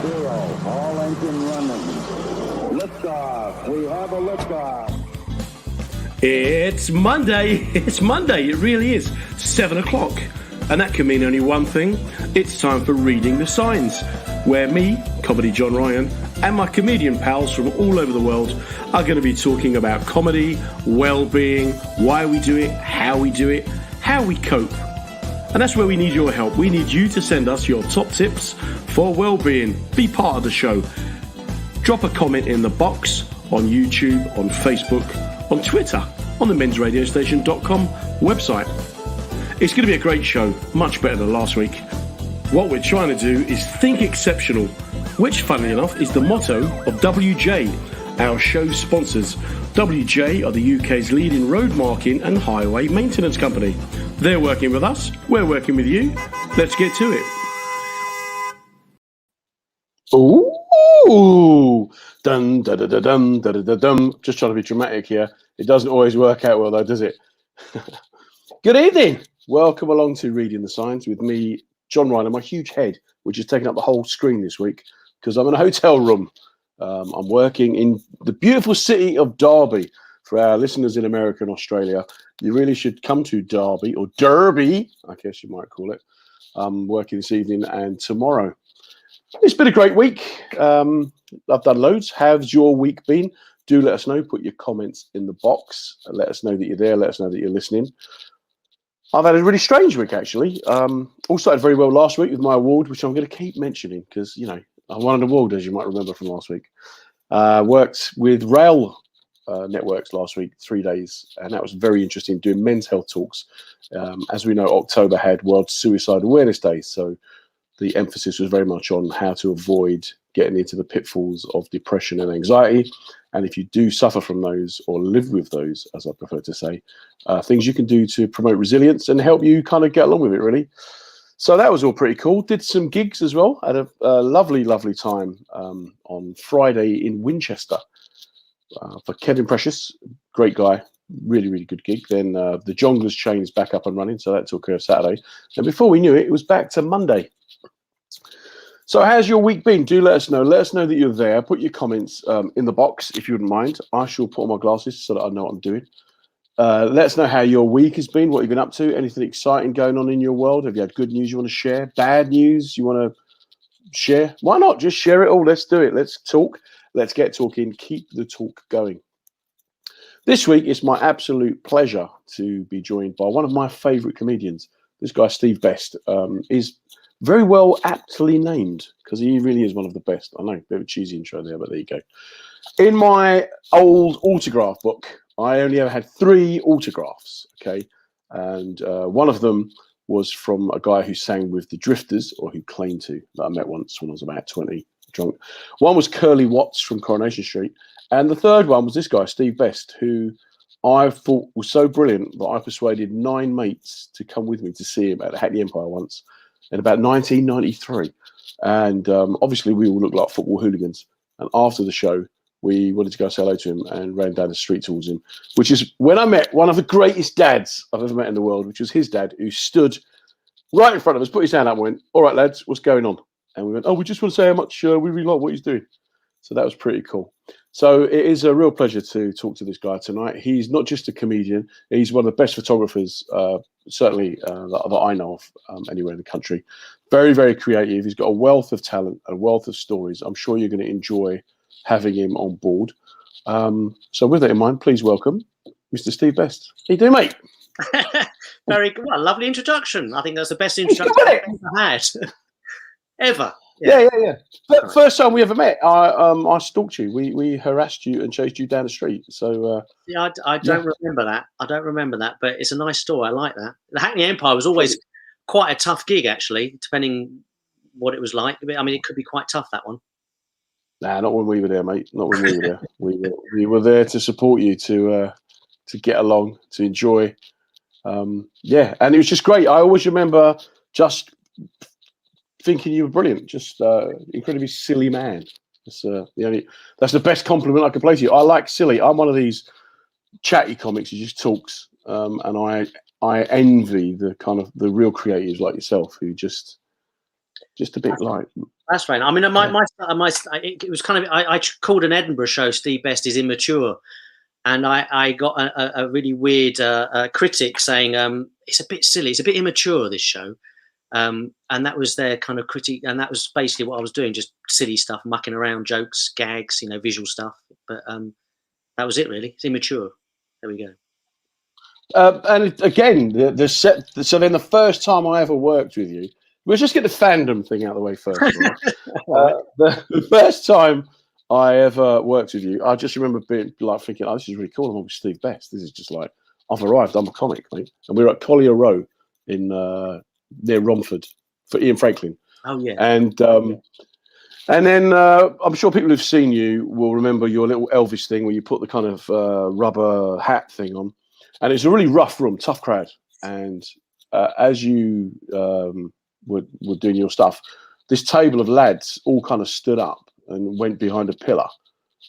0, all engine running. Liftoff. We have a liftoff. It's Monday. It's Monday. It really is. 7 o'clock. And that can mean only one thing. It's time for Reading the Signs, where me, Comedy John Ryan, and my comedian pals from all over the world are going to be talking about comedy, well-being, why we do it, how we cope. And that's where we need your help. We need you to send us your top tips for well-being. Be part of the show. Drop a comment in the box on YouTube, on Facebook, on Twitter, on the mensradiostation.com website. It's going to be a great show, much better than last week. What we're trying to do is think exceptional, which, funnily enough, is the motto of WJ, our show sponsors. WJ are the UK's leading road marking and highway maintenance company. They're working with us, we're working with you. Let's get to it. Ooh, dun da da da dum da da da dum. Just trying to be dramatic here. It doesn't always work out well, though, does it? Good evening. Welcome along to Reading the Signs with me, John Ryan, and my huge head, which is taking up the whole screen this week because I'm in a hotel room. I'm working in the beautiful city of Derby. For our listeners in America and Australia, you really should come to Derby, or Derby, I guess you might call it. I'm working this evening and tomorrow. It's been a great week. I've done loads. How's your week been? Do let us know. Put your comments in the box. Let us know that you're there. Let us know that you're listening. I've had a really strange week, actually. All started very well last week with my award, which I'm going to keep mentioning because, you know, I won an award, as you might remember from last week. Worked with rail networks last week, 3 days, and that was very interesting, doing men's health talks. As we know, October had World Suicide Awareness Day, so the emphasis was very much on how to avoid getting into the pitfalls of depression and anxiety. And if you do suffer from those, or live with those, as I prefer to say, things you can do to promote resilience and help you kind of get along with it, really. So that was all pretty cool. Did some gigs as well. Had a lovely, lovely time on Friday in Winchester for Kevin Precious. Great guy. Really, really good gig. Then the Jonglers chain's back up and running. So that took Saturday. And before we knew it, it was back to Monday. So how's your week been? Do let us know. Let us know that you're there. Put your comments in the box if you wouldn't mind. I shall put on my glasses so that I know what I'm doing. Let us know how your week has been, what you've been up to, anything exciting going on in your world. Have you had good news you want to share? Bad news you want to share? Why not? Just share it all. Let's do it. Let's talk. Let's get talking. Keep the talk going. This week, it's my absolute pleasure to be joined by one of my favourite comedians. This guy, Steve Best, is very well aptly named because he really is one of the best. I know, a bit of a cheesy intro there, but there you go. In my old autograph book, I only ever had 3 autographs, okay? And one of them was from a guy who sang with the Drifters, or who claimed to, that I met once when I was about 20, drunk. One was Curly Watts from Coronation Street. And the third one was this guy, Steve Best, who I thought was so brilliant that I persuaded 9 mates to come with me to see him at the Hackney Empire once in about 1993. And obviously we all looked like football hooligans. And after the show, we wanted to go say hello to him and ran down the street towards him, which is when I met one of the greatest dads I've ever met in the world, which was his dad, who stood right in front of us, put his hand up and went, "All right, lads, what's going on?" And we went, "Oh, we just want to say how much we really like what he's doing." So that was pretty cool. So it is a real pleasure to talk to this guy tonight. He's not just a comedian. He's one of the best photographers, certainly that I know of anywhere in the country. Very, very creative. He's got a wealth of talent, a wealth of stories. I'm sure you're going to enjoy having him on board. So with that in mind, please welcome Mr. Steve Best. How you doing, mate? Very good. Well, lovely introduction. I think that's the best introduction I've ever had. Ever. Yeah. But first time we ever met, I stalked you. We harassed you and chased you down the street. So yeah, I don't remember that. I don't remember that, but it's a nice story. I like that. The Hackney Empire was always quite a tough gig, actually, depending what it was like. I mean, it could be quite tough, that one. Nah, not when we were there, mate. Not when we were there. We were there to support you, to get along, to enjoy. Yeah, and it was just great. I always remember just thinking you were brilliant, just incredibly silly man. That's the best compliment I could play to you. I like silly. I'm one of these chatty comics who just talks, and I envy the kind of the real creatives like yourself who just Just a bit like. That's right. I mean, it was kind of, I called an Edinburgh show Steve Best is immature. And I got a really weird critic saying, it's a bit silly, it's a bit immature, this show. And that was their kind of critique. And that was basically what I was doing, just silly stuff, mucking around, jokes, gags, visual stuff. But that was it, really. It's immature. There we go. And again, so then the first time I ever worked with you, let's just get the fandom thing out of the way first. Right? The first time I ever worked with you, I just remember being like thinking, "Oh, this is really cool. I'm with Steve Best. This is just like I've arrived. I'm a comic, mate." And we were at Collier Row in near Romford for Ian Franklin. Oh yeah. And then I'm sure people who've seen you will remember your little Elvis thing where you put the kind of rubber hat thing on, and it's a really rough room, tough crowd. And as you were doing your stuff, this table of lads all kind of stood up and went behind a pillar,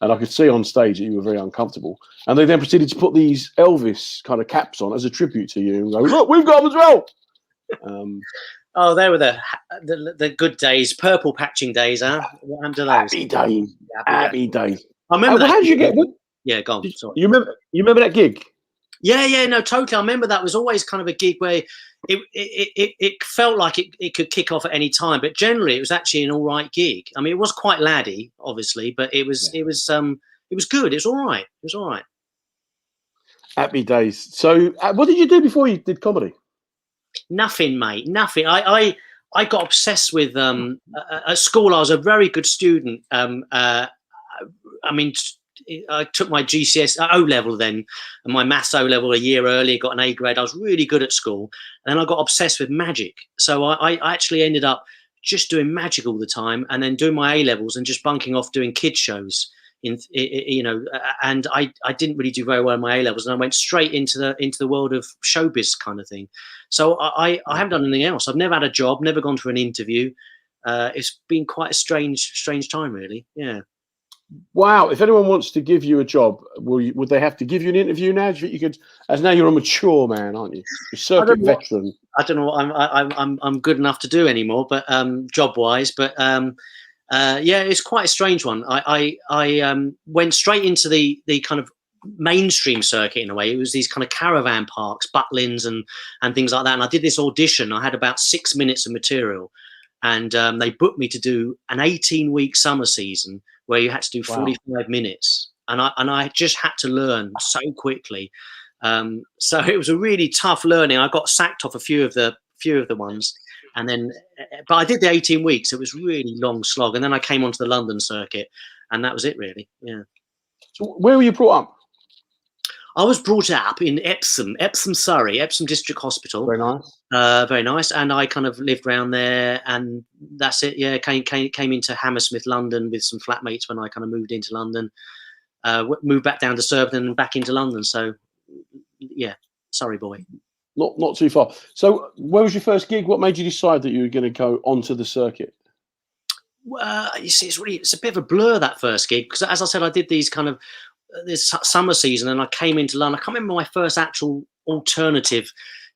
and I could see on stage that you were very uncomfortable. And they then proceeded to put these Elvis kind of caps on as a tribute to you and go, "Look, we've got them as well." Oh, they were the good days, purple patching days, huh? What happened to those? Happy days, happy days. I remember that. How did you get? Yeah, go on. Sorry. You remember that gig? Yeah, no, totally. I remember that was always kind of a gig where it felt like it could kick off at any time, but generally it was actually an all right gig. I mean, it was quite laddie, obviously, but it was good. It was all right. It was all right. Happy days. So, what did you do before you did comedy? Nothing, mate. Nothing. I got obsessed with at school. I was a very good student. I mean, I took my GCS O level then, and my maths O level a year earlier. Got an A grade. I was really good at school, and then I got obsessed with magic. So I actually ended up just doing magic all the time, and then doing my A levels and just bunking off doing kids shows. And I didn't really do very well in my A levels, and I went straight into the world of showbiz kind of thing. So I haven't done anything else. I've never had a job, never gone for an interview. It's been quite a strange time, really. Yeah. Wow. If anyone wants to give you a job, would they have to give you an interview now? You could, as now you're a mature man, aren't you? You're a circuit veteran. I don't know what I'm good enough to do anymore, but job wise, but. Yeah, it's quite a strange one. I went straight into the kind of mainstream circuit in a way. It was these kind of caravan parks, Butlins and things like that. And I did this audition. I had about 6 minutes of material, and they booked me to do an 18-week summer season where you had to do 45 minutes. And I just had to learn so quickly. So it was a really tough learning. I got sacked off a few of the ones. And then, but I did the 18 weeks. It was really long slog. And then I came onto the London circuit, and that was it, really. Yeah. So where were you brought up? I was brought up in Epsom, Surrey, Epsom District Hospital. Very nice. Very nice. And I kind of lived around there, and that's it. Yeah, came into Hammersmith, London, with some flatmates when I kind of moved into London. Moved back down to Surbiton and back into London. So, yeah, Surrey boy. Not too far. So, where was your first gig? What made you decide that you were going to go onto the circuit? Well, you see, it's a bit of a blur, that first gig, because as I said, I did these kind of this summer season, and I came into London. I can't remember my first actual alternative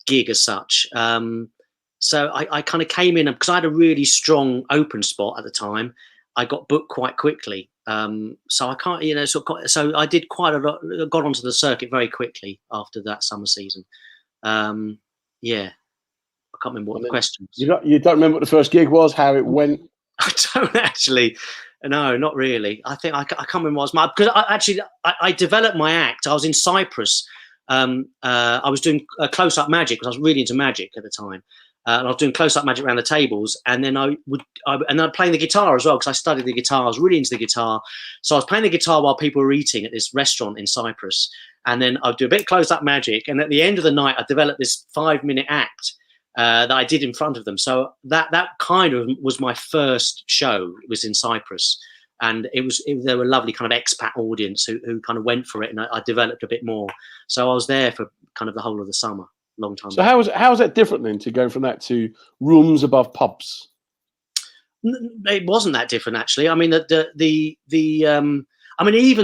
gig as such. So I kind of came in because I had a really strong open spot at the time. I got booked quite quickly. So I can't, so I did quite a lot, got onto the circuit very quickly after that summer season. Yeah, I can't remember what the question was. You don't remember what the first gig was, how it went? I don't actually. No, not really. I think I can't remember what was because I developed my act. I was in Cyprus. I was doing close-up magic because I was really into magic at the time. And I was doing close-up magic around the tables, and then I was playing the guitar as well because I studied the guitar. I was really into the guitar, so I was playing the guitar while people were eating at this restaurant in Cyprus. And then I'd do a bit close-up magic, and at the end of the night, I developed this 5-minute act that I did in front of them. So that kind of was my first show. It was in Cyprus, and there were a lovely kind of expat audience who kind of went for it, and I developed a bit more. So I was there for kind of the whole of the summer. Long time. So how is that different then to going from that to rooms above pubs? It wasn't that different actually. I mean even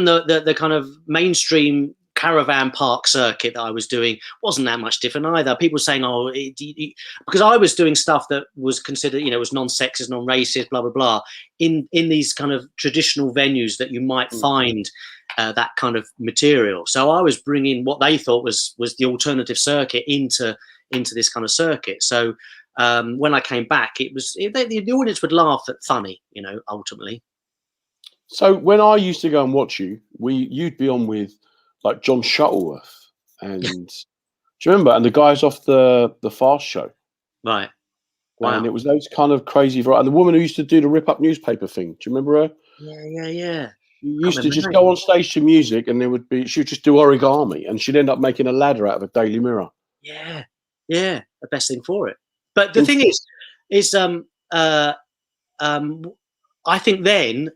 the kind of mainstream caravan park circuit that I was doing wasn't that much different either. People saying, "Oh," because I was doing stuff that was considered, was non-sexist, non-racist, blah blah blah, in these kind of traditional venues that you might find that kind of material. So I was bringing what they thought was the alternative circuit into this kind of circuit. So when I came back, the audience would laugh at funny, ultimately. So when I used to go and watch you, you'd be on with like John Shuttleworth and do you remember? And the guys off the Fast Show, right? Wow. And it was those kind of crazy, and the woman who used to do the rip up newspaper thing. Do you remember her? Yeah. She used to just go on stage to music, and she'd just do origami, and she'd end up making a ladder out of a Daily Mirror. Yeah, the best thing for it. But the thing is, I think then,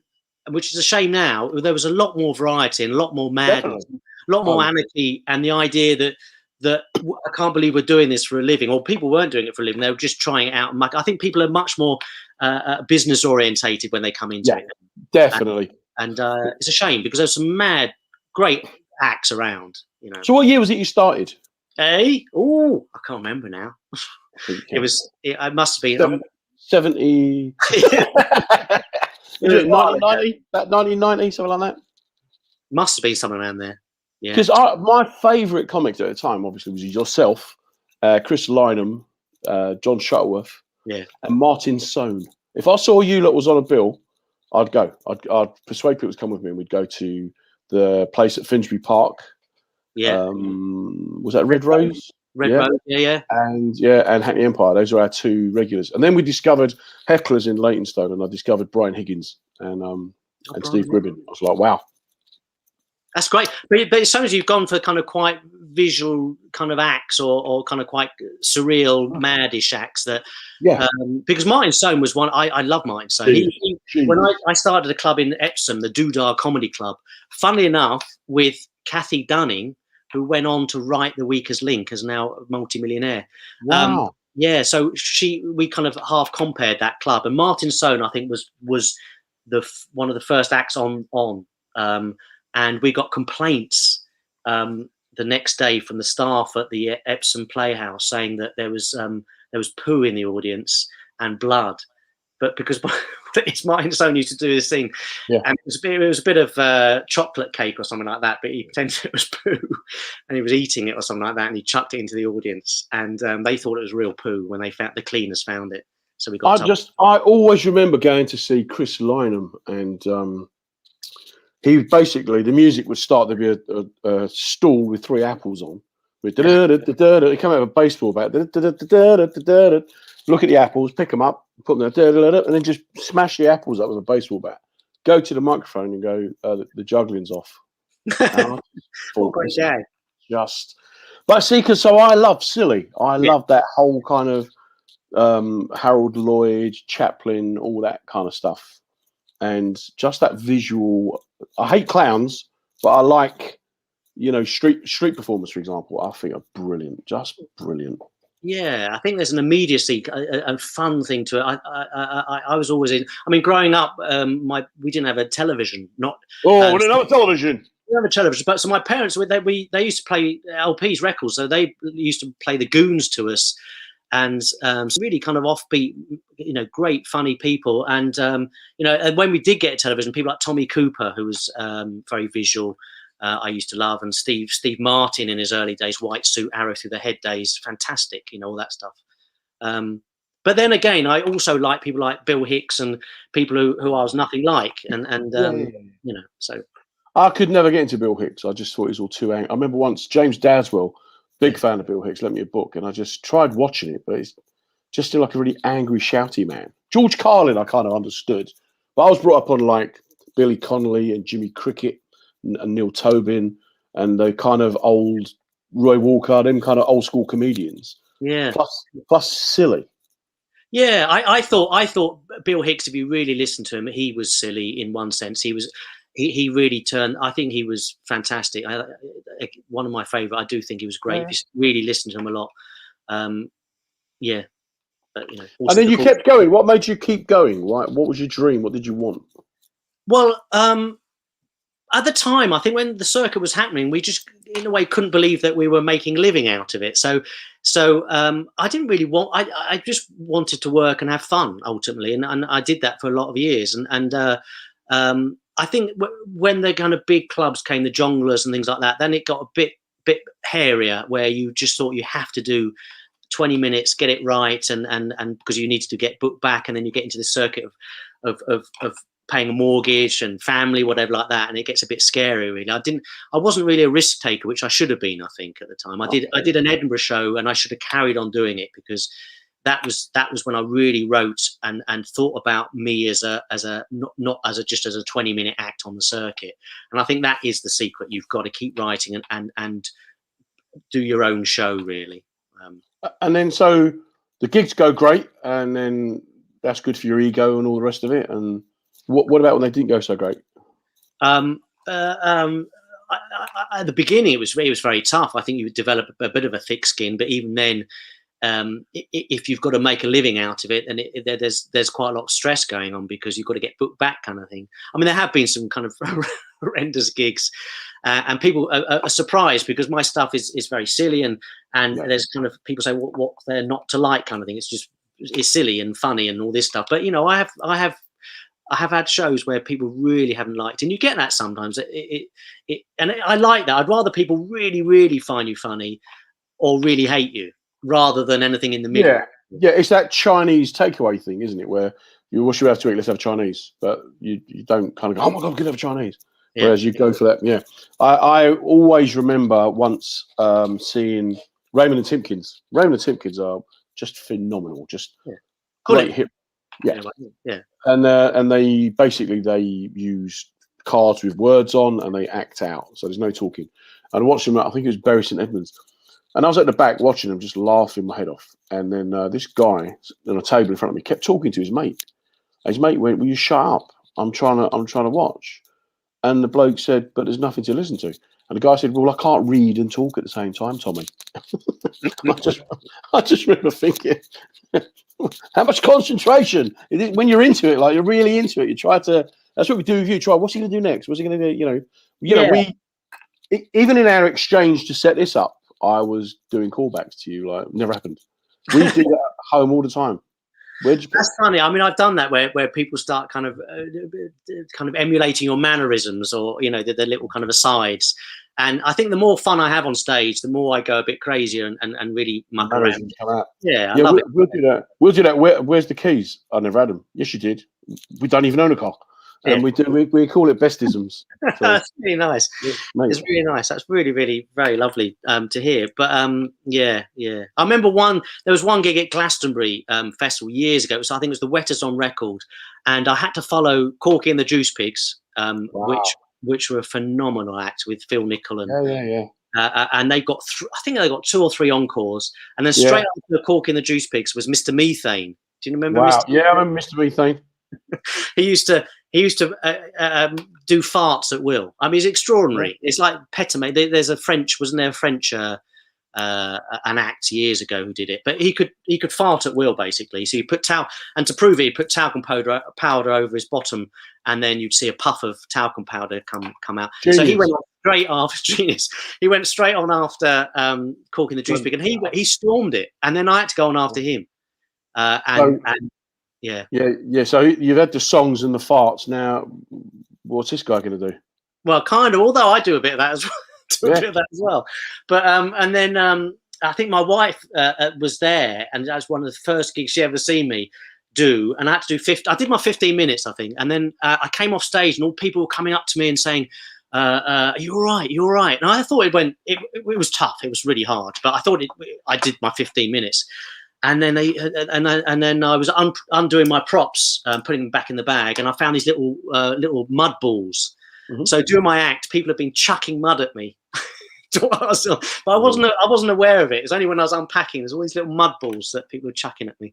which is a shame now, there was a lot more variety and a lot more madness, a lot more anarchy, and the idea that I can't believe we're doing this for a living, or people weren't doing it for a living; they were just trying it out. I think people are much more business orientated when they come into it. Definitely. And it's a shame because there's some great acts around. So what year was it you started? Oh, I can't remember now. It must have been 70. 1990, about 1990, something like that. Must have been somewhere around there. Yeah. Because my favourite comics at the time, obviously, was yourself, Chris Lynham, John Shuttleworth, and Martin Sohn. If I saw you lot was on a bill, I'd go. I'd persuade people to come with me, and we'd go to the place at Finsbury Park. Yeah. Was that Red Rose? Red Rose, yeah. And Hackney Empire. Those are our two regulars. And then we discovered hecklers in Leytonstone, and I discovered Brian Higgins and Steve Gribbin. I was like, wow. That's great. But as soon as you've gone for kind of quite visual kind of acts or kind of quite surreal, maddish acts because Martin Sohn was one. I love Martin Sohn. When I started a club in Epsom, the Doodah Comedy Club, funnily enough, with Kathy Dunning, who went on to write The Weaker's Link, is now a multimillionaire. Wow. So we kind of half compared that club, and Martin Sohn, I think, was one of the first acts on. And we got complaints the next day from the staff at the Epsom Playhouse saying that there was poo in the audience and blood, but because it's Martin Sohn used to do this thing, and it was a bit of chocolate cake or something like that, but he pretended it was poo, and he was eating it or something like that, and he chucked it into the audience, and they thought it was real poo when the cleaners found it. So we got. I always remember going to see Chris Lynham, and he basically, the music would start. There'd be a stool with 3 apples on. With they come out of a baseball bat. Look at the apples, pick them up, put them there, and then just smash the apples up with a baseball bat. Go to the microphone and go, the juggling's off. What great gag. But see, I love silly. I love that whole kind of Harold Lloyd, Chaplin, all that kind of stuff. And just that visual. I hate clowns, but I like, street performers, for example. I think are brilliant, just brilliant. Yeah, I think there's an immediacy, a fun thing to it. I was always in. I mean, growing up, we didn't have a television. We didn't have a television. We didn't have a television, but so my parents they used to play LPs, records, so they used to play the Goons to us, and some really kind of offbeat, great funny people, and and when we did get television, people like Tommy Cooper, who was very visual. I used to love, and Steve Martin in his early days, White Suit, Arrow Through the Head days, fantastic, all that stuff. But then again, I also like people like Bill Hicks and people who I was nothing like, so. I could never get into Bill Hicks. I just thought he was all too angry. I remember once James Daswell, big fan of Bill Hicks, lent me a book, and I just tried watching it, but it's just still like a really angry, shouty man. George Carlin, I kind of understood, but I was brought up on like Billy Connolly and Jimmy Cricket and Neil Tobin and the kind of old Roy Walker, them kind of old school comedians. Yeah. Plus silly. Yeah, I thought Bill Hicks, if you really listen to him, he was silly in one sense. He really turned. I think he was fantastic. One of my favourite. I do think he was great. If you really listen to him a lot. But and then you kept going. What made you keep going? What was your dream? What did you want? Well, At the time, I think when the circuit was happening, we just, in a way, couldn't believe that we were making a living out of it. So I didn't really want. I just wanted to work and have fun ultimately, and I did that for a lot of years. I think when the kind of big clubs came, the jongleurs and things like that, then it got a bit hairier, where you just thought you have to do 20 minutes, get it right, and because you needed to get booked back, and then you get into the circuit of paying a mortgage and family, whatever like that, and it gets a bit scary. Really, I wasn't really a risk taker, which I should have been. I think at the time, I did an Edinburgh show, and I should have carried on doing it, because that was when I really wrote and thought about me as a not as just as a 20-minute act on the circuit. And I think that is the secret. You've got to keep writing and do your own show, really. And then so the gigs go great, and then that's good for your ego and all the rest of it. And what about when they didn't go so great? At the beginning, it was very tough. I think you would develop a bit of a thick skin, but even then, if you've got to make a living out of it, and there's quite a lot of stress going on, because you've got to get booked back, kind of thing. I mean, there have been some kind of horrendous gigs, and people are surprised, because my stuff is very silly, and there's kind of people say what they're not to like, kind of thing. It's silly and funny and all this stuff. But I have had shows where people really haven't liked, and you get that sometimes. And I like that. I'd rather people really, really find you funny or really hate you, rather than anything in the middle. Yeah, it's that Chinese takeaway thing, isn't it? Where what should we have to eat? Let's have Chinese, but you don't kind of go, oh my god, we could have Chinese. Yeah. Whereas you go for that. Yeah, I always remember once seeing Raymond and Timpkins. Raymond and Timpkins are just phenomenal, just great hit. Yeah. And they use cards with words on, and they act out, so there's no talking. And I watched them. I think it was Bury St Edmunds. And I was at the back watching him, just laughing my head off. And then this guy on a table in front of me kept talking to his mate. And his mate went, "Will you shut up? I'm trying to watch." And the bloke said, "But there's nothing to listen to." And the guy said, "Well, I can't read and talk at the same time, Tommy." I just remember thinking, how much concentration when you're into it, like you're really into it. You try to. That's what we do with you. Try. What's he going to do next? What's he going to do? We even in our exchange to set this up, I was doing callbacks to you, like never happened. We do that at home all the time. That's funny. I mean, I've done that where people start kind of emulating your mannerisms, or the little kind of asides. And I think the more fun I have on stage, the more I go a bit crazier and really muck around. Yeah, I love it. We'll do that. We'll do that. Where's the keys? I never had them. Yes, you did. We don't even own a car. And we call it bestisms. So, that's really nice. It's really nice. That's really, really very lovely to hear. But yeah. I remember there was one gig at Glastonbury Festival years ago. So I think it was the Wetters on Record, and I had to follow Corky and the Juice Pigs, which were a phenomenal act with Phil Nicol and and they got I think they got 2 or 3 encores, and then straight after Corky and the Juice Pigs was Mr. Methane. Do you remember? Wow. Mr. I remember Mr. Methane. He used to do farts at will. I mean, it's extraordinary. It's like Petame. There's a French, wasn't there a French an act years ago who did it, but he could fart at will, basically. So you put and to prove it, he put talcum powder over his bottom, and then you'd see a puff of talcum powder come out. Genius. So he went straight after genius. He went straight on after Corky and the Juice Pig, and he stormed it, and then I had to go on after him. Yeah. So you've had the songs and the farts. Now, what's this guy going to do? Well, kind of. Although I do a bit of that as well. But and then I think my wife was there, and that was one of the first gigs she ever seen me do. And I had to do I did my 15 minutes, I think. And then I came off stage, and all people were coming up to me and saying, "Are you all right? You all right?" And I thought it was tough. It was really hard, but I thought I did my 15 minutes. And then then I was undoing my props, putting them back in the bag, and I found these little mud balls. Mm-hmm. So during my act, people have been chucking mud at me, but I wasn't aware of it. It's only when I was unpacking. There's all these little mud balls that people were chucking at me.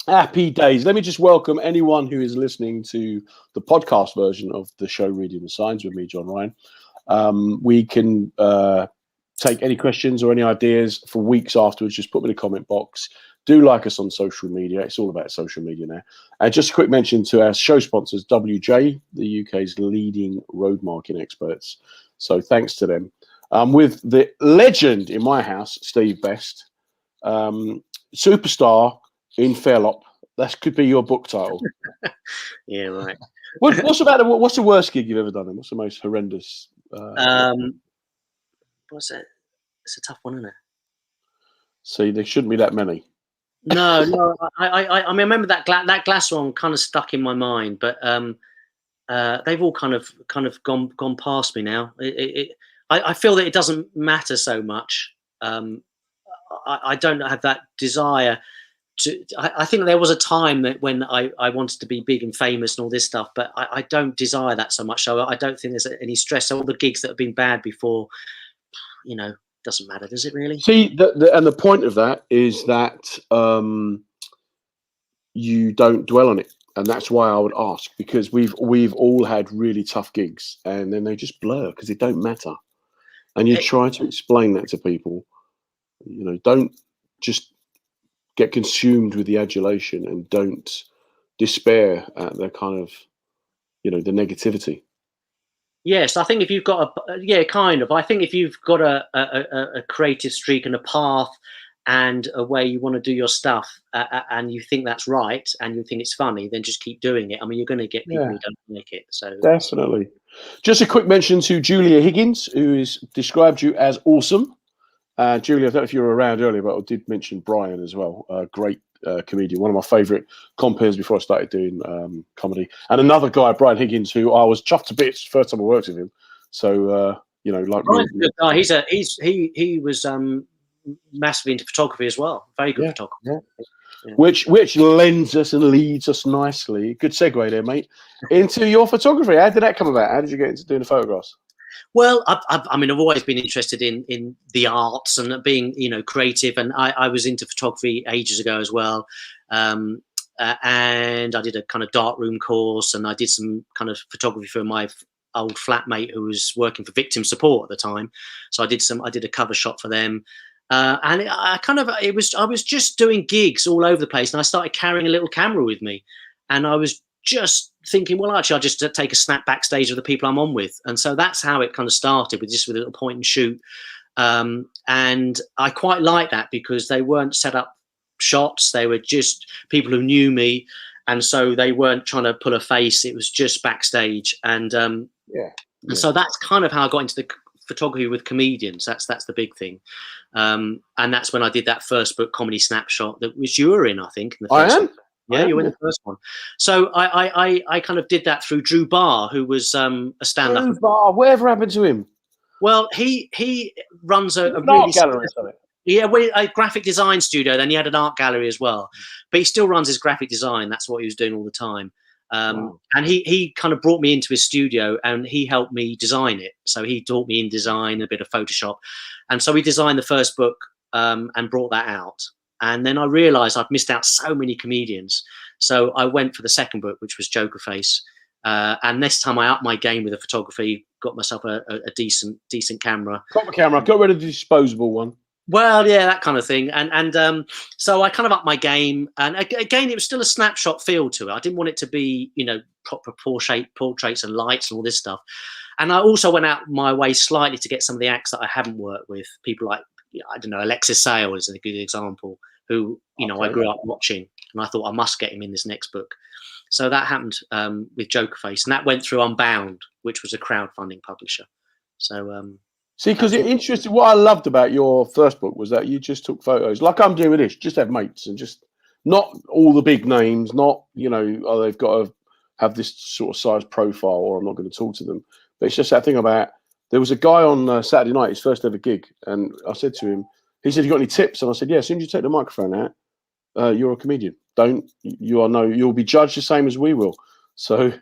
Happy days. Let me just welcome anyone who is listening to the podcast version of the show Reading the Signs with me, John Ryan. We can take any questions or any ideas for weeks afterwards. Just put them in the comment box. Do like us on social media. It's all about social media now. And just a quick mention to our show sponsors, WJ, the UK's leading road marking experts. So thanks to them. With the legend in my house, Steve Best, superstar in Fairlop. That could be your book title. Yeah, right. What's the worst gig you've ever done? And what's the most horrendous? What's it? It's a tough one, isn't it? See, there shouldn't be that many. No. I mean, I remember that glass one kind of stuck in my mind, but they've all kind of gone past me now. I feel that it doesn't matter so much. I don't have that desire. I think there was a time that when I wanted to be big and famous and all this stuff, but I don't desire that so much. So I don't think there's any stress. All the gigs that have been bad before, doesn't matter, does it really? See, and the point of that is that you don't dwell on it, and that's why I would ask, because we've all had really tough gigs, and then they just blur because it don't matter. And you try to explain that to people. Don't just get consumed with the adulation, and don't despair at the kind of, the negativity. Yes, I think if you've got I think if you've got a creative streak and a path and a way you want to do your stuff, and you think that's right, and you think it's funny, then just keep doing it. I mean, you're going to get people who don't like it. So definitely. Just a quick mention to Julia Higgins, who has described you as awesome. Julia, I don't know if you were around earlier, but I did mention Brian as well. A great comedian, one of my favourite compeers before I started doing comedy. And another guy, Brian Higgins, who I was chuffed to bits first time I worked with him. So like Brian's a good guy. He was massively into photography as well. Very good photographer. Yeah. Which lends us and leads us nicely. Good segue there, mate, into your photography. How did that come about? How did you get into doing the photographs? Well, I mean, I've always been interested in the arts and being, creative. And I was into photography ages ago as well. And I did a kind of darkroom course, and I did some kind of photography for my old flatmate who was working for victim support at the time. So I did a cover shot for them. And I was just doing gigs all over the place, and I started carrying a little camera with me, and I was just thinking, well, actually, I'll just take a snap backstage of the people I'm on with. And so that's how it kind of started, with a little point and shoot. And I quite like that because they weren't set up shots. They were just people who knew me. And so they weren't trying to pull a face. It was just backstage. And and so that's kind of how I got into the photography with comedians. That's the big thing. And that's when I did that first book, Comedy Snapshot, that was you were in, I think. In the first one. Yeah, you were in the first one. So I kind of did that through Drew Barr, who was a stand-up. Drew Barr, whatever happened to him? Well, he runs a really art gallery. A graphic design studio. Then he had an art gallery as well, but he still runs his graphic design. That's what he was doing all the time. Wow. And he kind of brought me into his studio, and he helped me design it. So he taught me in design, a bit of Photoshop, and so we designed the first book and brought that out. And then I realized I'd missed out so many comedians. So I went for the second book, which was Joker Face. And this time I upped my game with the photography, got myself a decent camera. Proper camera, got rid of the disposable one. Well, yeah, that kind of thing. And so I kind of upped my game. And again, it was still a snapshot feel to it. I didn't want it to be, proper portraits and lights and all this stuff. And I also went out my way slightly to get some of the acts that I haven't worked with. People like, I don't know, Alexis Sale is a good example, who, I grew up watching, and I thought I must get him in this next book. So that happened with Joker Face, and that went through Unbound, which was a crowdfunding publisher. So see, because it's interesting. What I loved about your first book was that you just took photos, like I'm doing with this, just have mates, and just not all the big names, not, they've got to have this sort of size profile or I'm not going to talk to them. But it's just that thing about, there was a guy on Saturday night, his first ever gig, and I said to him, he said, "You got any tips?" And I said, "Yeah, as soon as you take the microphone out, you're a comedian. You'll be judged the same as we will." So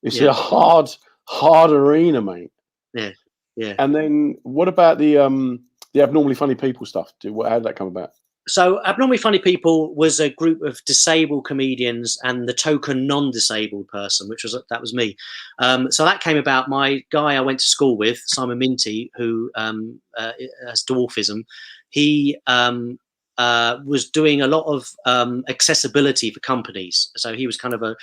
it's a hard arena, mate. Yeah. And then what about the Abnormally Funny People stuff? How did that come about? So Abnormally Funny People was a group of disabled comedians and the token non-disabled person, that was me. So that came about. My guy I went to school with, Simon Minty, who has dwarfism, he was doing a lot of accessibility for companies. So he was kind of a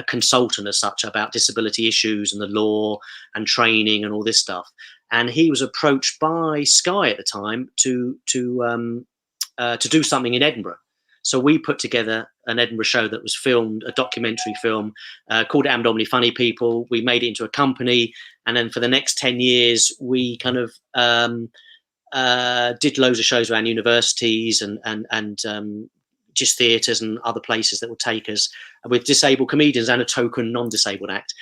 consultant as such about disability issues and the law and training and all this stuff. And he was approached by Sky at the time to do something in Edinburgh. So we put together an Edinburgh show that was filmed, a documentary film called Abnormally Funny People. We made it into a company, and then for the next 10 years, we kind of did loads of shows around universities and just theatres and other places that would take us with disabled comedians and a token non-disabled act.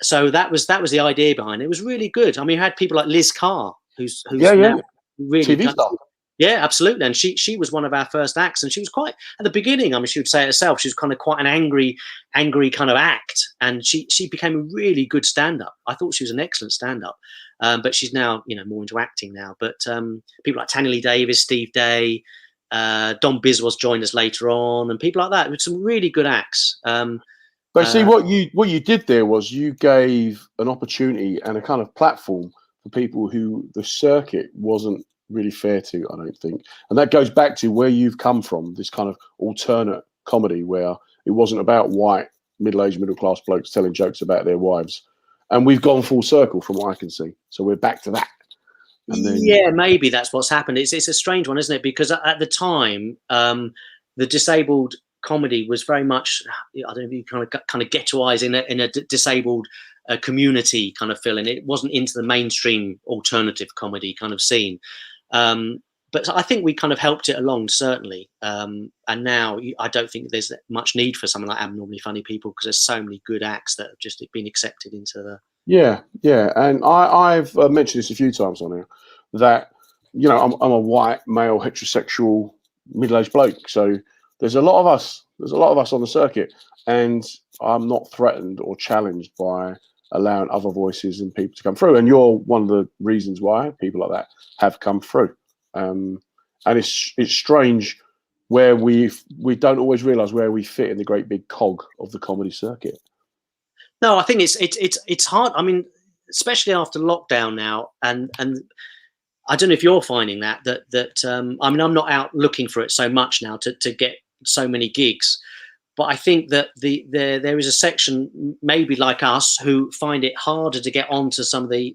So that was the idea behind it. It was really good. I mean, you had people like Liz Carr, who's now really TV star. Yeah, absolutely. And she was one of our first acts, and she was quite at the beginning. I mean, she would say it herself. She was kind of quite an angry kind of act, and she became a really good stand-up. I thought she was an excellent stand-up, but she's now more into acting now. But people like Tanya Lee Davis, Steve Day, Don Biswas joined us later on, and people like that with some really good acts. But see, what you did there was you gave an opportunity and a kind of platform for people who the circuit wasn't really fair to, I don't think. And that goes back to where you've come from, this kind of alternate comedy where it wasn't about white, middle-aged, middle-class blokes telling jokes about their wives. And we've gone full circle from what I can see. So we're back to that. And then, yeah, maybe that's what's happened. It's a strange one, isn't it? Because at the time, the disabled comedy was very much, I don't know if you kind of ghettoise in a disabled community kind of feeling. It wasn't into the mainstream alternative comedy kind of scene. But I think we kind of helped it along, certainly. And now I don't think there's much need for something like Abnormally Funny People, because there's so many good acts that have just been accepted into the... Yeah. And I've mentioned this a few times on here, that, I'm a white, male, heterosexual, middle-aged bloke. So there's a lot of us on the circuit, and I'm not threatened or challenged by allowing other voices and people to come through. And you're one of the reasons why people like that have come through. And it's strange where we don't always realize where we fit in the great big cog of the comedy circuit. No, I think it's hard. I mean, especially after lockdown now, and I don't know if you're finding that I mean, I'm not out looking for it so much now to get so many gigs. But I think that there is a section, maybe like us, who find it harder to get onto some of the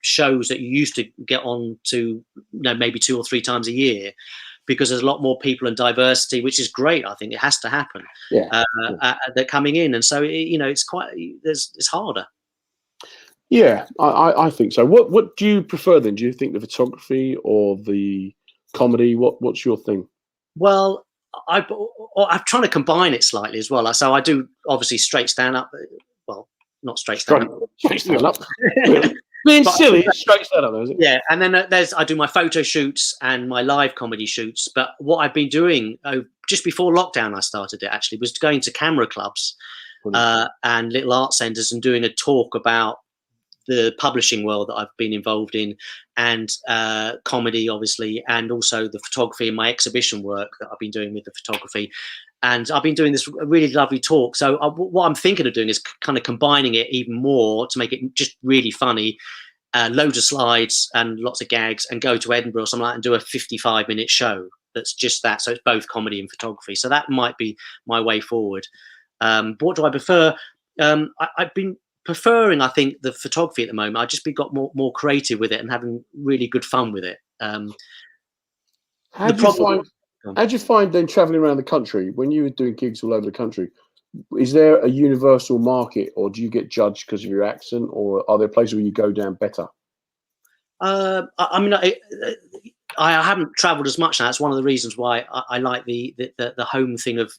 shows that you used to get on to, maybe 2 or 3 times a year, because there's a lot more people and diversity, which is great. I think it has to happen. Yeah, they're coming in, and so it's harder. Yeah, I think so. What do you prefer then? Do you think the photography or the comedy? What's your thing? Well, I'm trying to combine it slightly as well. So I do obviously straight stand up. Well, not straight stand up. Straight stand up. Being silly, straight stand up, is it? Yeah, and then I do my photo shoots and my live comedy shoots. But what I've been doing just before lockdown, I started it actually, was going to camera clubs and little art centres and doing a talk about the publishing world that I've been involved in, and comedy, obviously, and also the photography and my exhibition work that I've been doing with the photography. And I've been doing this really lovely talk. So what I'm thinking of doing is kind of combining it even more to make it just really funny, loads of slides and lots of gags, and go to Edinburgh or something like that and do a 55-minute show that's just that. So it's both comedy and photography. So that might be my way forward. But what do I prefer? I've been preferring, I think, the photography at the moment. I've just got more creative with it and having really good fun with it. How do you find then traveling around the country, when you were doing gigs all over the country? Is there a universal market, or do you get judged because of your accent, or are there places where you go down better? I mean, I haven't travelled as much now. That's one of the reasons why I like the home thing of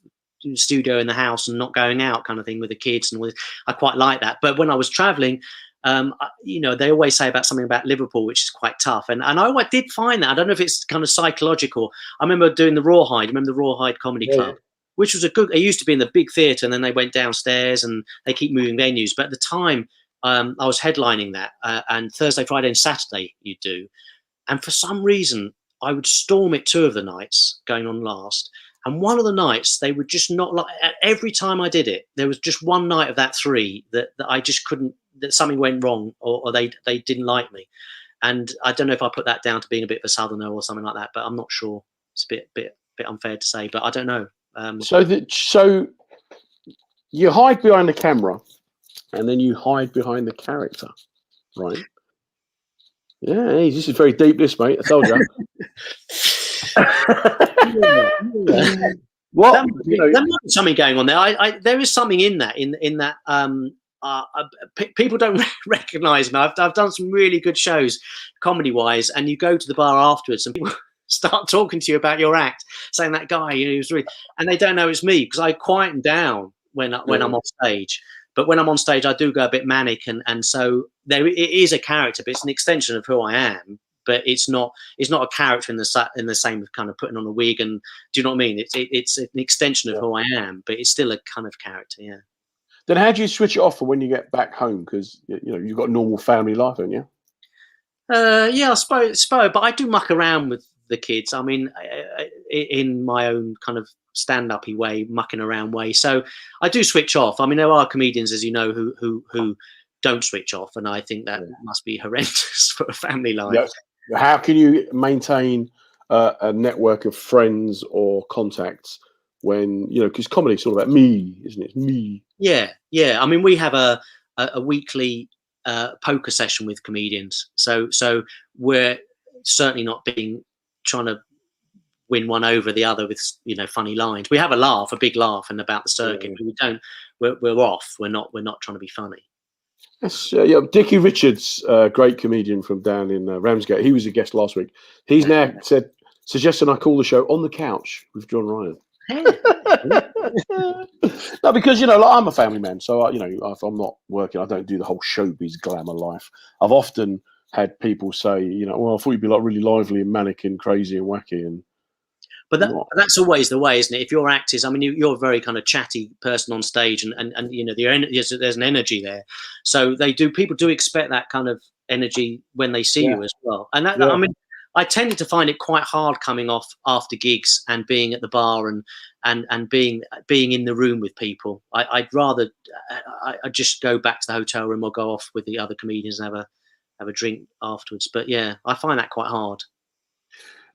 studio in the house and not going out kind of thing with the kids and all this. I quite like that. But when I was traveling, they always say about something about Liverpool, which is quite tough. And I did find that. I don't know if it's kind of psychological. I remember doing the Rawhide. Remember the Rawhide Comedy Club, which was it used to be in the big theatre, and then they went downstairs and they keep moving venues. But at the time, I was headlining that, and Thursday, Friday and Saturday you'd do. And for some reason, I would storm it 2 of the nights going on last. And one of the nights, they would just not like. Every time I did it, there was just one night of that 3 that I just couldn't. That something went wrong, or they didn't like me. And I don't know if I put that down to being a bit of a southerner or something like that, but I'm not sure. It's a bit unfair to say, but I don't know. So you hide behind the camera, and then you hide behind the character, right? Yeah, this is very deep, this, mate. I told you. What? There might be something going on there. There is something in that. In that, people don't recognise me. I've done some really good shows, comedy-wise, and you go to the bar afterwards, and people start talking to you about your act, saying that guy, he was really, and they don't know it's me because I quieten down when I'm on stage. But when I'm on stage, I do go a bit manic, and so it is a character, but it's an extension of who I am. But it's not a character in the same kind of putting on a wig, and do you know what I mean? It's an extension of who I am, but it's still a kind of character. Yeah. Then how do you switch it off for when you get back home? Because you've got a normal family life, haven't you? Yeah, I suppose, but I do muck around with the kids. I mean, in my own kind of stand-uppy way, mucking around way. So I do switch off. I mean, there are comedians, as you know, who don't switch off, and I think that must be horrendous for a family life. Yes. How can you maintain a network of friends or contacts when because comedy's all about me, isn't it? It's me. Yeah. I mean, we have a weekly poker session with comedians, so we're certainly not trying to win one over the other with funny lines. We have a big laugh, and about the circuit. But we don't. We're off. We're not trying to be funny. Yes, Dickie Richards, great comedian from down in Ramsgate. He was a guest last week. He's now suggesting I call the show On the Couch with John Ryan. No, because I'm a family man, so if I'm not working, I don't do the whole showbiz glamour life. I've often had people say, well, I thought you'd be like really lively and manic and crazy and wacky and. But that's always the way, isn't it? If your act is, I mean, you're a very kind of chatty person on stage, and there's an energy there. So people do expect that kind of energy when they see you as well. And that, I mean, I tended to find it quite hard coming off after gigs and being at the bar and being in the room with people. I'd rather I'd just go back to the hotel room or go off with the other comedians and have a drink afterwards. But yeah, I find that quite hard.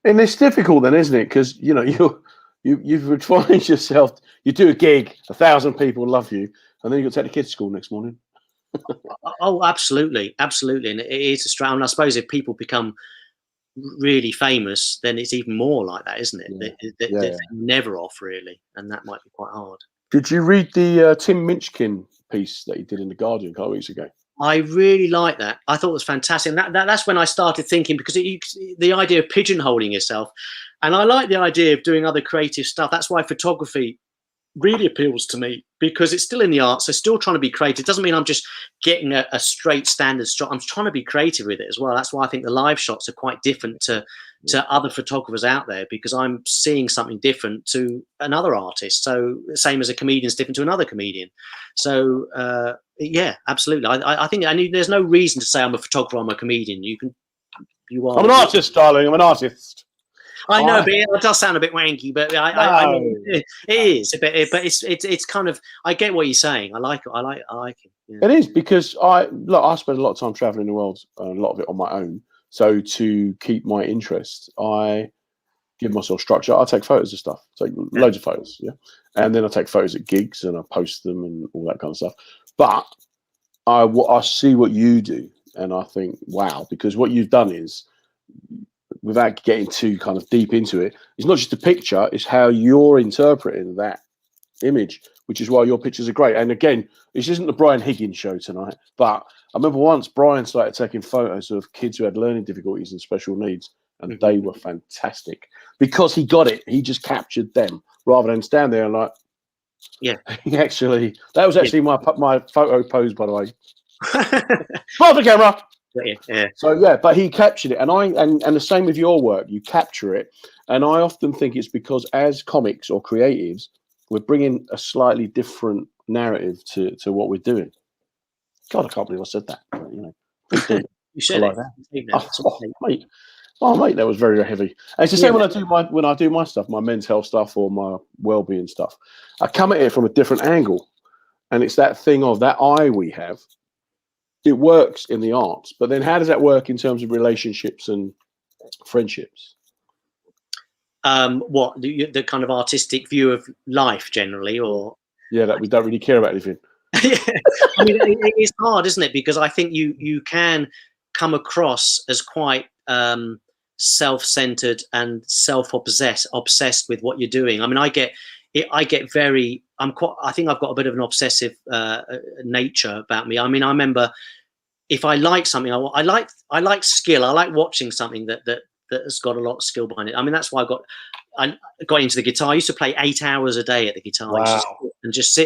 And it's difficult then, isn't it? Because you would find yourself, you do a gig, 1,000 people love you, and then you got to take the kids to school next morning. Oh, absolutely, and it is a struggle. And I suppose if people become really famous, then it's even more like that, isn't it? They're never off really, and that might be quite hard. Did you read the Tim Minchin piece that he did in the Guardian a couple of weeks ago? I really like that. I thought it was fantastic. And that's when I started thinking, because the idea of pigeonholing yourself, and I like the idea of doing other creative stuff. That's why photography really appeals to me, because it's still in the arts. So still trying to be creative. It doesn't mean I'm just getting a straight standard shot. I'm trying to be creative with it as well. That's why I think the live shots are quite different to other photographers out there, because I'm seeing something different to another artist. So same as a comedian is different to another comedian. So yeah, absolutely. I think there's no reason to say I'm a photographer, I'm a comedian. You are. I'm an artist, darling. I'm an artist. I know, but it does sound a bit wanky. But I mean, it is. But it's kind of. I get what you're saying. I like it. I like it. Yeah. It is, because I spend a lot of time traveling the world, a lot of it on my own. So to keep my interest, I give myself structure. I take photos of stuff, take loads of photos, and then I take photos at gigs and I post them and all that kind of stuff. But I see what you do, and I think, wow, because what you've done is, without getting too kind of deep into it, it's not just a picture; it's how you're interpreting that image, which is why your pictures are great. And again, this isn't the Brian Higgins show tonight, but I remember once Brian started taking photos of kids who had learning difficulties and special needs, and they were fantastic because he got it. He just captured them rather than stand there and like, that was actually my photo pose, by the way. Off the camera. Yeah. So but he captured it, and the same with your work. You capture it, and I often think it's because as comics or creatives, we're bringing a slightly different narrative to what we're doing. God, I can't believe I said that. You said like that. Mate, that was very, very heavy. And it's the same when I do my stuff, my men's health stuff or my well-being stuff. I come at it from a different angle, and it's that thing of that eye we have. It works in the arts, but then how does that work in terms of relationships and friendships? What the kind of artistic view of life generally, or Yeah, that we don't really care about anything. yeah. I mean, it's hard, isn't it? Because I think you can come across as quite self-centered and obsessed with what you're doing. I mean, I get very. I think I've got a bit of an obsessive nature about me. I mean, I remember if I like something, I like skill. I like watching something that has got a lot of skill behind it. I mean, that's why I got into the guitar. I used to play 8 hours a day at the guitar. Wow. And just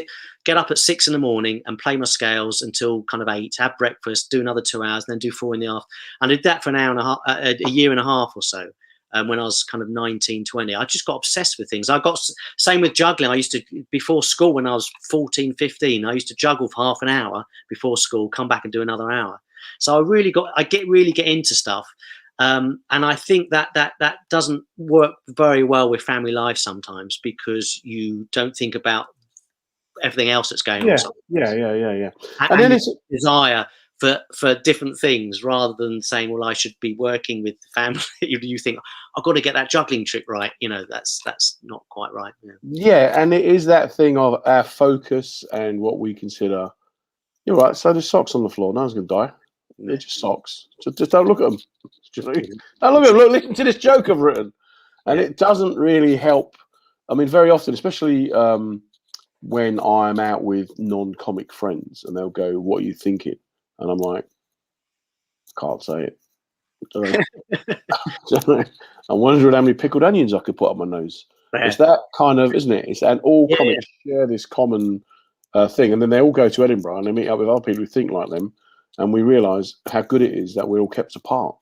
get up at 6 a.m. and play my scales until kind of 8, have breakfast, do another 2 hours, and then do 4 in the afternoon. And I did that for an hour and a half, a year and a half or so. When I was kind of 19, 20, I just got obsessed with things. Same with juggling. I used to, before school, when I was 14, 15, I used to juggle for half an hour before school, come back and do another hour. So I really get into stuff. And I think that doesn't work very well with family life sometimes, because you don't think about everything else that's going on. Yeah. And then it's desire for different things, rather than saying, well, I should be working with the family. You think, I've got to get that juggling trick right. That's not quite right. Yeah, and it is that thing of our focus and what we consider. You're right. So there's socks on the floor. No one's going to die. They're just socks. Just don't look at them. Don't look at them. Look, listen to this joke I've written. And it doesn't really help. I mean, very often, especially when I'm out with non-comic friends, and they'll go, "What are you thinking?" And I'm like, "Can't say it." I'm wondering how many pickled onions I could put up my nose. Yeah. It's that kind of, isn't it? It's and all comics share this common thing, and then they all go to Edinburgh and they meet up with other people who think like them, and we realise how good it is that we're all kept apart.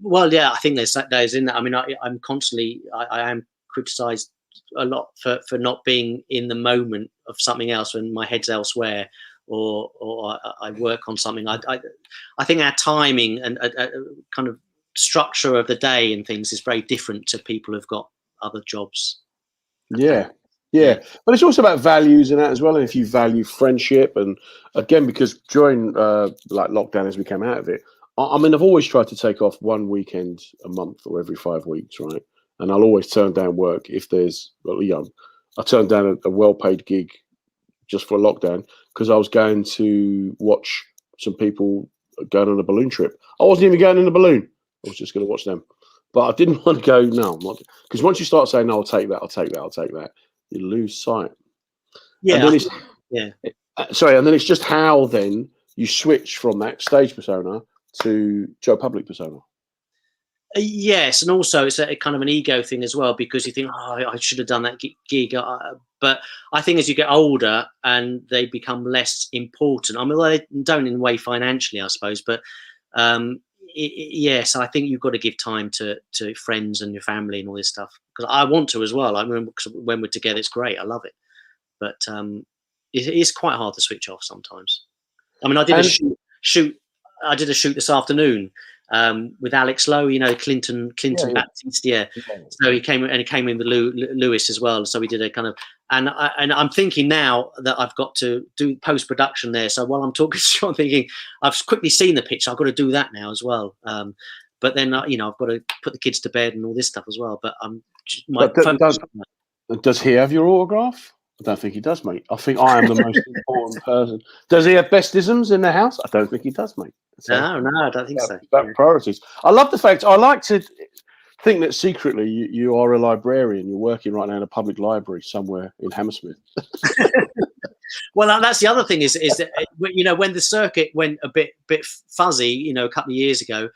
Well, yeah, I think there's in that. I mean, I'm constantly, I am criticised a lot for not being in the moment of something else when my head's elsewhere, or I work on something. I think our timing and kind of structure of the day and things is very different to people who've got other jobs. Yeah. But it's also about values and that as well. And if you value friendship, and again, because during like lockdown, as we came out of it, I mean, I've always tried to take off one weekend a month or every 5 weeks, right? And I'll always turn down work if there's, I turned down a well-paid gig just for a lockdown because I was going to watch some people going on a balloon trip. I wasn't even going in a balloon. I was just going to watch them. But I didn't want to go, no, I'm not. Because once you start saying, no, I'll take that, you lose sight. Yeah. And then and then it's just how then you switch from that stage persona to Joe Public persona. Yes, and also it's a kind of an ego thing as well, because you think, oh, I should have done that gig. But I think as you get older and they become less important, I mean, they don't in a way financially, I suppose, but yes, I think you've got to give time to friends and your family and all this stuff, because I want to as well. I mean, when we're together, it's great. I love it, but it is quite hard to switch off sometimes. I mean, I did a shoot. I did a shoot this afternoon with Alex Lowe, Clinton Baptiste. Yeah. So he came in with Lewis as well. So we did a kind of, and I'm thinking now that I've got to do post production there. So while I'm talking, I'm thinking I've quickly seen the pitch. I've got to do that now as well. But then I've got to put the kids to bed and all this stuff as well. But does he have your autograph? I don't think he does, mate. I think I am the most important person. Does he have bestisms in the house? I don't think he does, mate. So, no, I don't think so. About priorities. I love the fact, I like to think that secretly you are a librarian. You're working right now in a public library somewhere in Hammersmith. Well, that's the other thing is that, when the circuit went a bit fuzzy, a couple of years ago,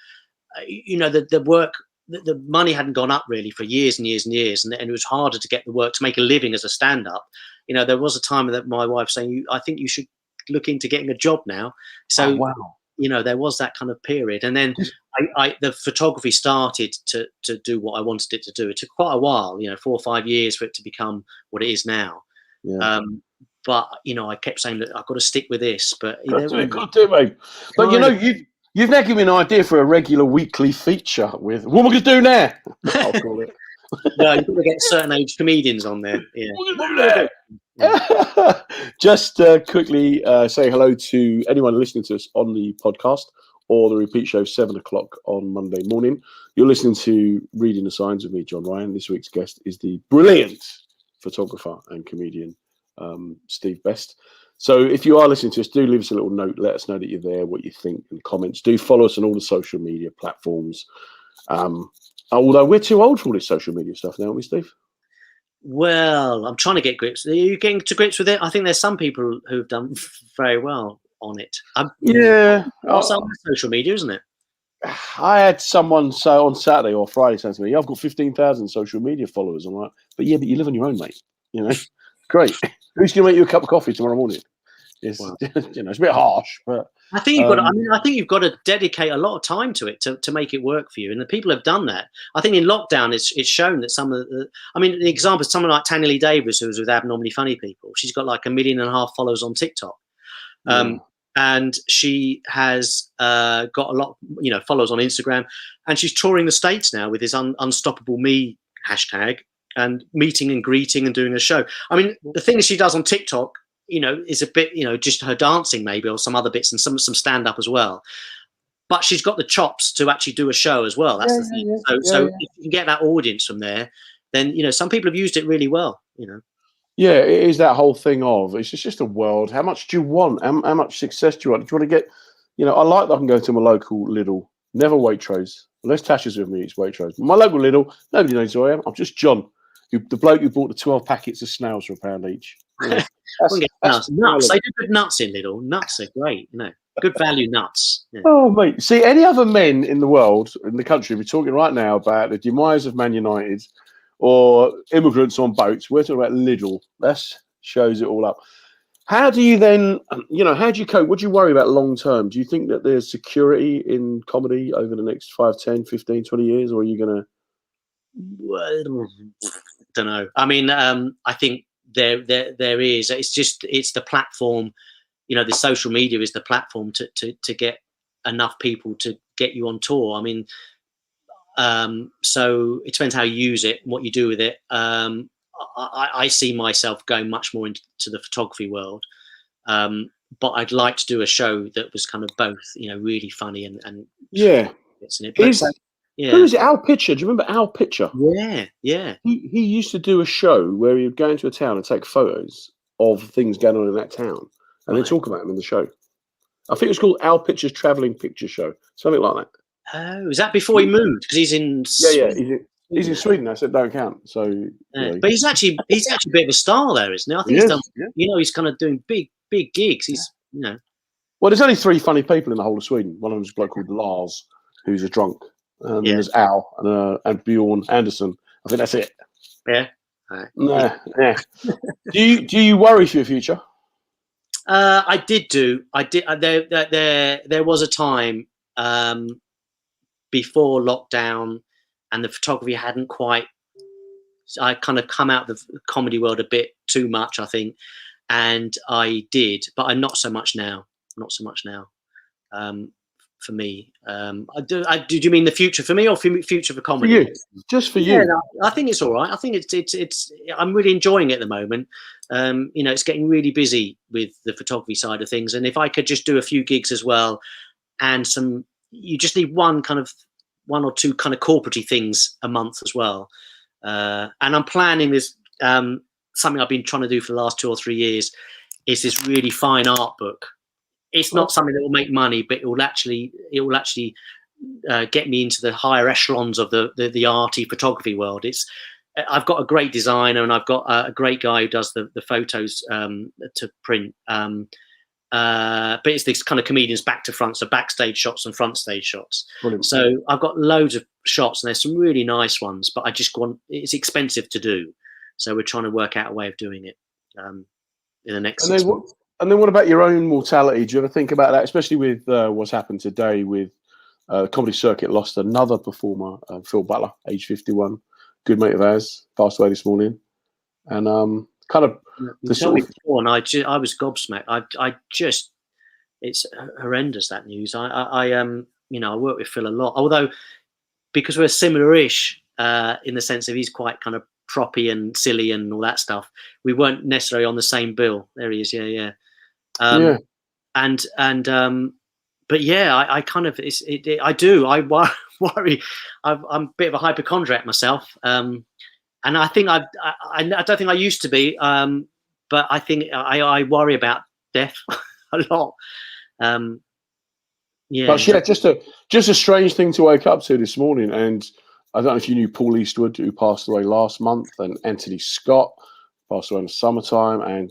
the work, the money hadn't gone up really for years and years and years, and it was harder to get the work to make a living as a stand-up. There was a time that my wife saying, I think you should look into getting a job now. So, there was that kind of period. And then the photography started to do what I wanted it to do. It took quite a while, 4 or 5 years for it to become what it is now. Yeah. But, I kept saying that I've got to stick with this. But got to, mate. But, you've now given me an idea for a regular weekly feature with, what am I going to do now? I'll call it. No, you've got to get certain age comedians on there. Just quickly say hello to anyone listening to us on the podcast or the repeat show 7 o'clock on Monday morning. You're listening to Reading the Signs with me, John Ryan. This week's guest is the brilliant photographer and comedian, Steve Best. So if you are listening to us, do leave us a little note. Let us know that you're there, what you think, and comments. Do follow us on all the social media platforms. Although we're too old for all this social media stuff now, aren't we, Steve? Well, I'm trying to get grips. Are you getting to grips with it? I think there's some people who've done very well on it. Yeah. It's on social media, isn't it? I had someone say on Saturday or Friday say to me, I've got 15,000 social media followers. I'm like, but you live on your own, mate. You know, great. Who's going to make you a cup of coffee tomorrow morning? It's, Wow. it's a bit harsh, but I think you've got. I think you've got to dedicate a lot of time to it to make it work for you. And the people have done that. I think in lockdown, it's shown that some of the. I mean, the example is someone like Tanya Lee Davis, who was with Abnormally Funny People. She's got like 1.5 million followers on TikTok, and she has got a lot, followers on Instagram, and she's touring the States now with this Unstoppable Me hashtag and meeting and greeting and doing a show. I mean, the thing that she does on TikTok, is a bit, just her dancing maybe, or some other bits, and some stand up as well. But she's got the chops to actually do a show as well. That's the thing. So if you can get that audience from there, then some people have used it really well. Yeah, it is that whole thing of it's just a world. How much do you want? How much success do you want? Do you want to get? I like that I can go to my local Lidl, never Waitrose, unless Tasha's with me. It's Waitrose. My local Lidl, nobody knows who I am. I'm just John, the bloke who bought the 12 packets of snails for £1 each. Nuts. They do good nuts in Lidl. Nuts are great, good value nuts. Yeah. Oh, mate. See, any other men in the world, in the country, we're talking right now about the demise of Man United or immigrants on boats. We're talking about Lidl. That shows it all up. How do you then, how do you cope? What do you worry about long term? Do you think that there's security in comedy over the next 5, 10, 15, 20 years? Or are you going to? Well, don't know. I mean, I think there is. It's the platform. The social media is the platform to get enough people to get you on tour. I mean, so it depends how you use it, what you do with it. I see myself going much more into the photography world, but I'd like to do a show that was kind of both, really funny and bits in it. But, who is it? Al Pitcher. Do you remember Al Pitcher? Yeah. He used to do a show where he would go into a town and take photos of things going on in that town and then talk about them in the show. I think it was called Al Pitcher's Traveling Picture Show, something like that. Oh, is that before he moved? Because he's in. He's in Sweden now, so it don't count. So, but he's actually a bit of a star there, isn't he? I think he's done. He's kind of doing big gigs. He's Well, there's only 3 funny people in the whole of Sweden. One of them is a bloke called Lars, who's a drunk. And then there's Al and Bjorn Anderson. I think that's it. Yeah. Right. Yeah. Do you worry for your future? I did. There was a time before lockdown, and the photography hadn't quite. I kind of come out of the comedy world a bit too much, I think, and I did, but I'm not so much now. For me, do you mean the future for me or future for comedy? For you, just for you. Yeah, no, I think it's all right. I think it's. I'm really enjoying it at the moment. It's getting really busy with the photography side of things, and if I could just do a few gigs as well, and you just need one or two kind of corporate-y things a month as well. And I'm planning this. Something I've been trying to do for the last 2 or 3 years is this really fine art book. It's not something that will make money, but it will actually get me into the higher echelons of the arty photography world. I've got a great designer and I've got a great guy who does the photos to print. But it's this kind of comedians back to front, so backstage shots and front stage shots. Brilliant. So I've got loads of shots and there's some really nice ones, but it's expensive to do. So we're trying to work out a way of doing it in the next 6 months. And then what about your own mortality? Do you ever think about that, especially with what's happened today with the comedy circuit lost another performer, Phil Butler, age 51, good mate of ours, passed away this morning. And kind of the sort of... before, and I was gobsmacked. It's horrendous, that news. I work with Phil a lot, although because we're similar-ish in the sense of he's quite kind of proppy and silly and all that stuff. We weren't necessarily on the same bill. There he is, yeah. But yeah, I kind of I do. I worry. I'm a bit of a hypochondriac myself, and I think I don't think I used to be, but I think I worry about death a lot. Yeah. But yeah, just a strange thing to wake up to this morning. And I don't know if you knew Paul Eastwood, who passed away last month, and Anthony Scott passed away in the summertime. And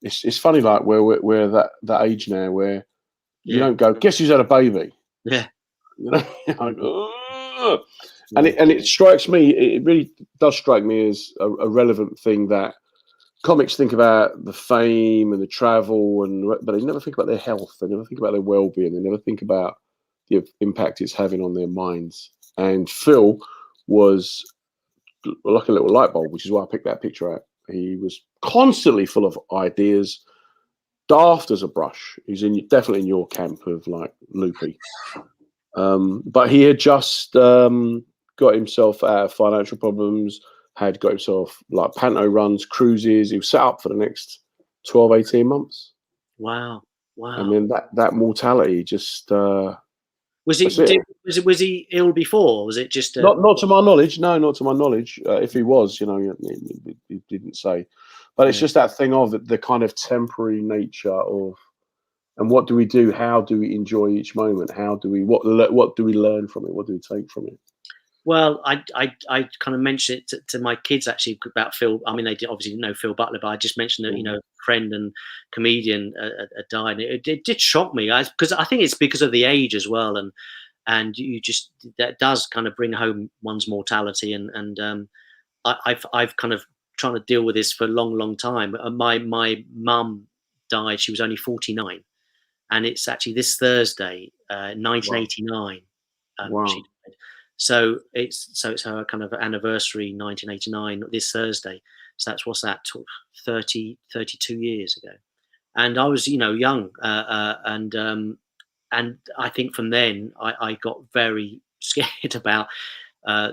it's funny, like we're that age now where you don't go, guess who's had a baby? Yeah. Like, ugh. And it strikes me, it really does strike me as a relevant thing that comics think about the fame and the travel, but they never think about their health. They never think about their well-being. They never think about the impact it's having on their minds. And Phil was like a little light bulb, which is why I picked that picture out. He was constantly full of ideas, daft as a brush. He's definitely in your camp of like loopy. But he had just got himself out of financial problems, had got himself like panto runs, cruises. He was set up for the next 12, 18 months. Wow. And then that mortality just... was he ill before? Was it just... Not to my knowledge. No, not to my knowledge. If he was, he didn't say. But it's just that thing of the kind of temporary nature of, and what do we do? How do we enjoy each moment? What do we learn from it? What do we take from it? Well, I kind of mentioned it to my kids actually about Phil. I mean, they obviously didn't know Phil Butler, but I just mentioned that friend and comedian had died. It did shock me, because I think it's because of the age as well, and you just, that does kind of bring home one's mortality, and I've kind of trying to deal with this for a long time. My mum died; she was only 49, and it's actually this Thursday, 1989. Wow. She died. So it's her kind of anniversary, 1989, this Thursday. So what's that, 32 years ago. And I was, young, and I think from then I got very scared about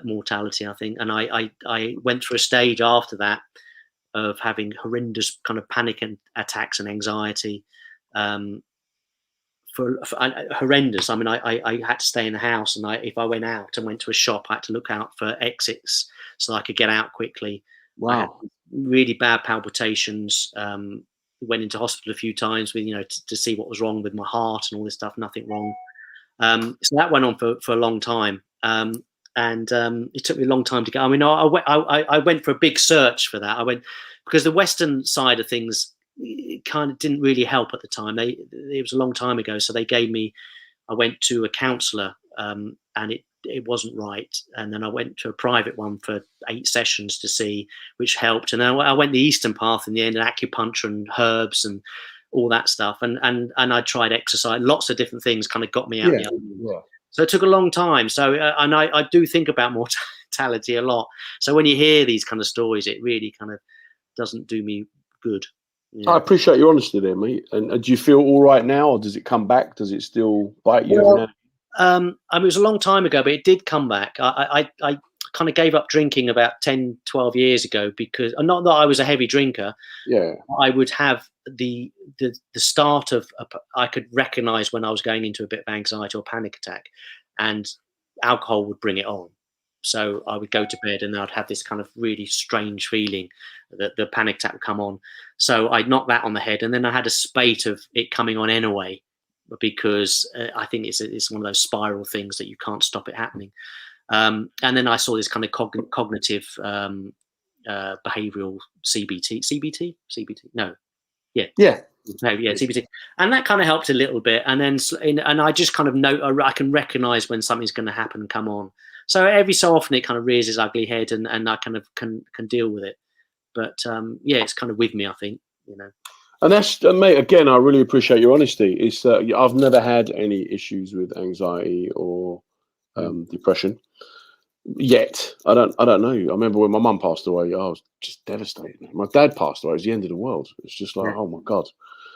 mortality, I think. And I went through a stage after that of having horrendous kind of panic and attacks and anxiety. For horrendous. I mean, I had to stay in the house, and if I went out and went to a shop, I had to look out for exits so I could get out quickly. Wow. I had really bad palpitations. Went into hospital a few times with, to see what was wrong with my heart and all this stuff. Nothing wrong. So that went on for a long time. And it took me a long time to get. I mean, I went for a big search for that. I went because the Western side of things, it kind of didn't really help at the time. It was a long time ago, so I went to a counsellor, and it wasn't right. And then I went to a private one for 8 sessions to see, which helped. And then I went the Eastern path in the end, and acupuncture and herbs and all that stuff. And I tried exercise, lots of different things kind of got me out. Yeah. So it took a long time. So and I do think about mortality a lot. So when you hear these kind of stories, it really kind of doesn't do me good. Yeah. I appreciate your honesty there, mate. And do you feel all right now, or does it come back? Does it still bite you every now? I mean, it was a long time ago, but it did come back. I kind of gave up drinking about 10, 12 years ago, because not that I was a heavy drinker. Yeah. I would have the start of, I could recognize when I was going into a bit of anxiety or panic attack, and alcohol would bring it on. So I would go to bed and I'd have this kind of really strange feeling that the panic attack would come on. So I'd knock that on the head, and then I had a spate of it coming on anyway, because I think it's one of those spiral things that you can't stop it happening. And then I saw this kind of cognitive behavioral CBT. No, yeah. CBT, and that kind of helped a little bit. And then I just kind of know, I can recognize when something's going to happen and come on. So every so often it kind of rears its ugly head, and I kind of can deal with it. But it's kind of with me, I think, And that's, mate, again, I really appreciate your honesty. It's I've never had any issues with anxiety or depression yet. I don't know. I remember when my mum passed away, I was just devastated. My dad passed away. It was the end of the world. It's just like, oh my God.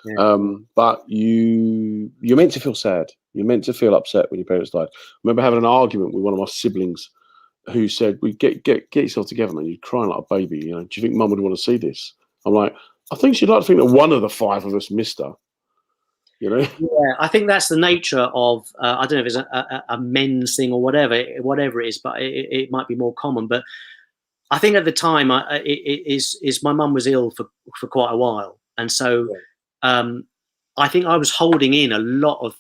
Yeah. But you're meant to feel sad. You're meant to feel upset when your parents died. I remember having an argument with one of my siblings who said, "We get yourself together, man. You're crying like a baby. Do you think Mum would want to see this?" I'm like, I think she'd like to think that one of the 5 of us missed her. Yeah, I think that's the nature of, I don't know if it's a men's thing or whatever it is, but it might be more common. But I think at the time, my mum was ill for quite a while, and so I think I was holding in a lot of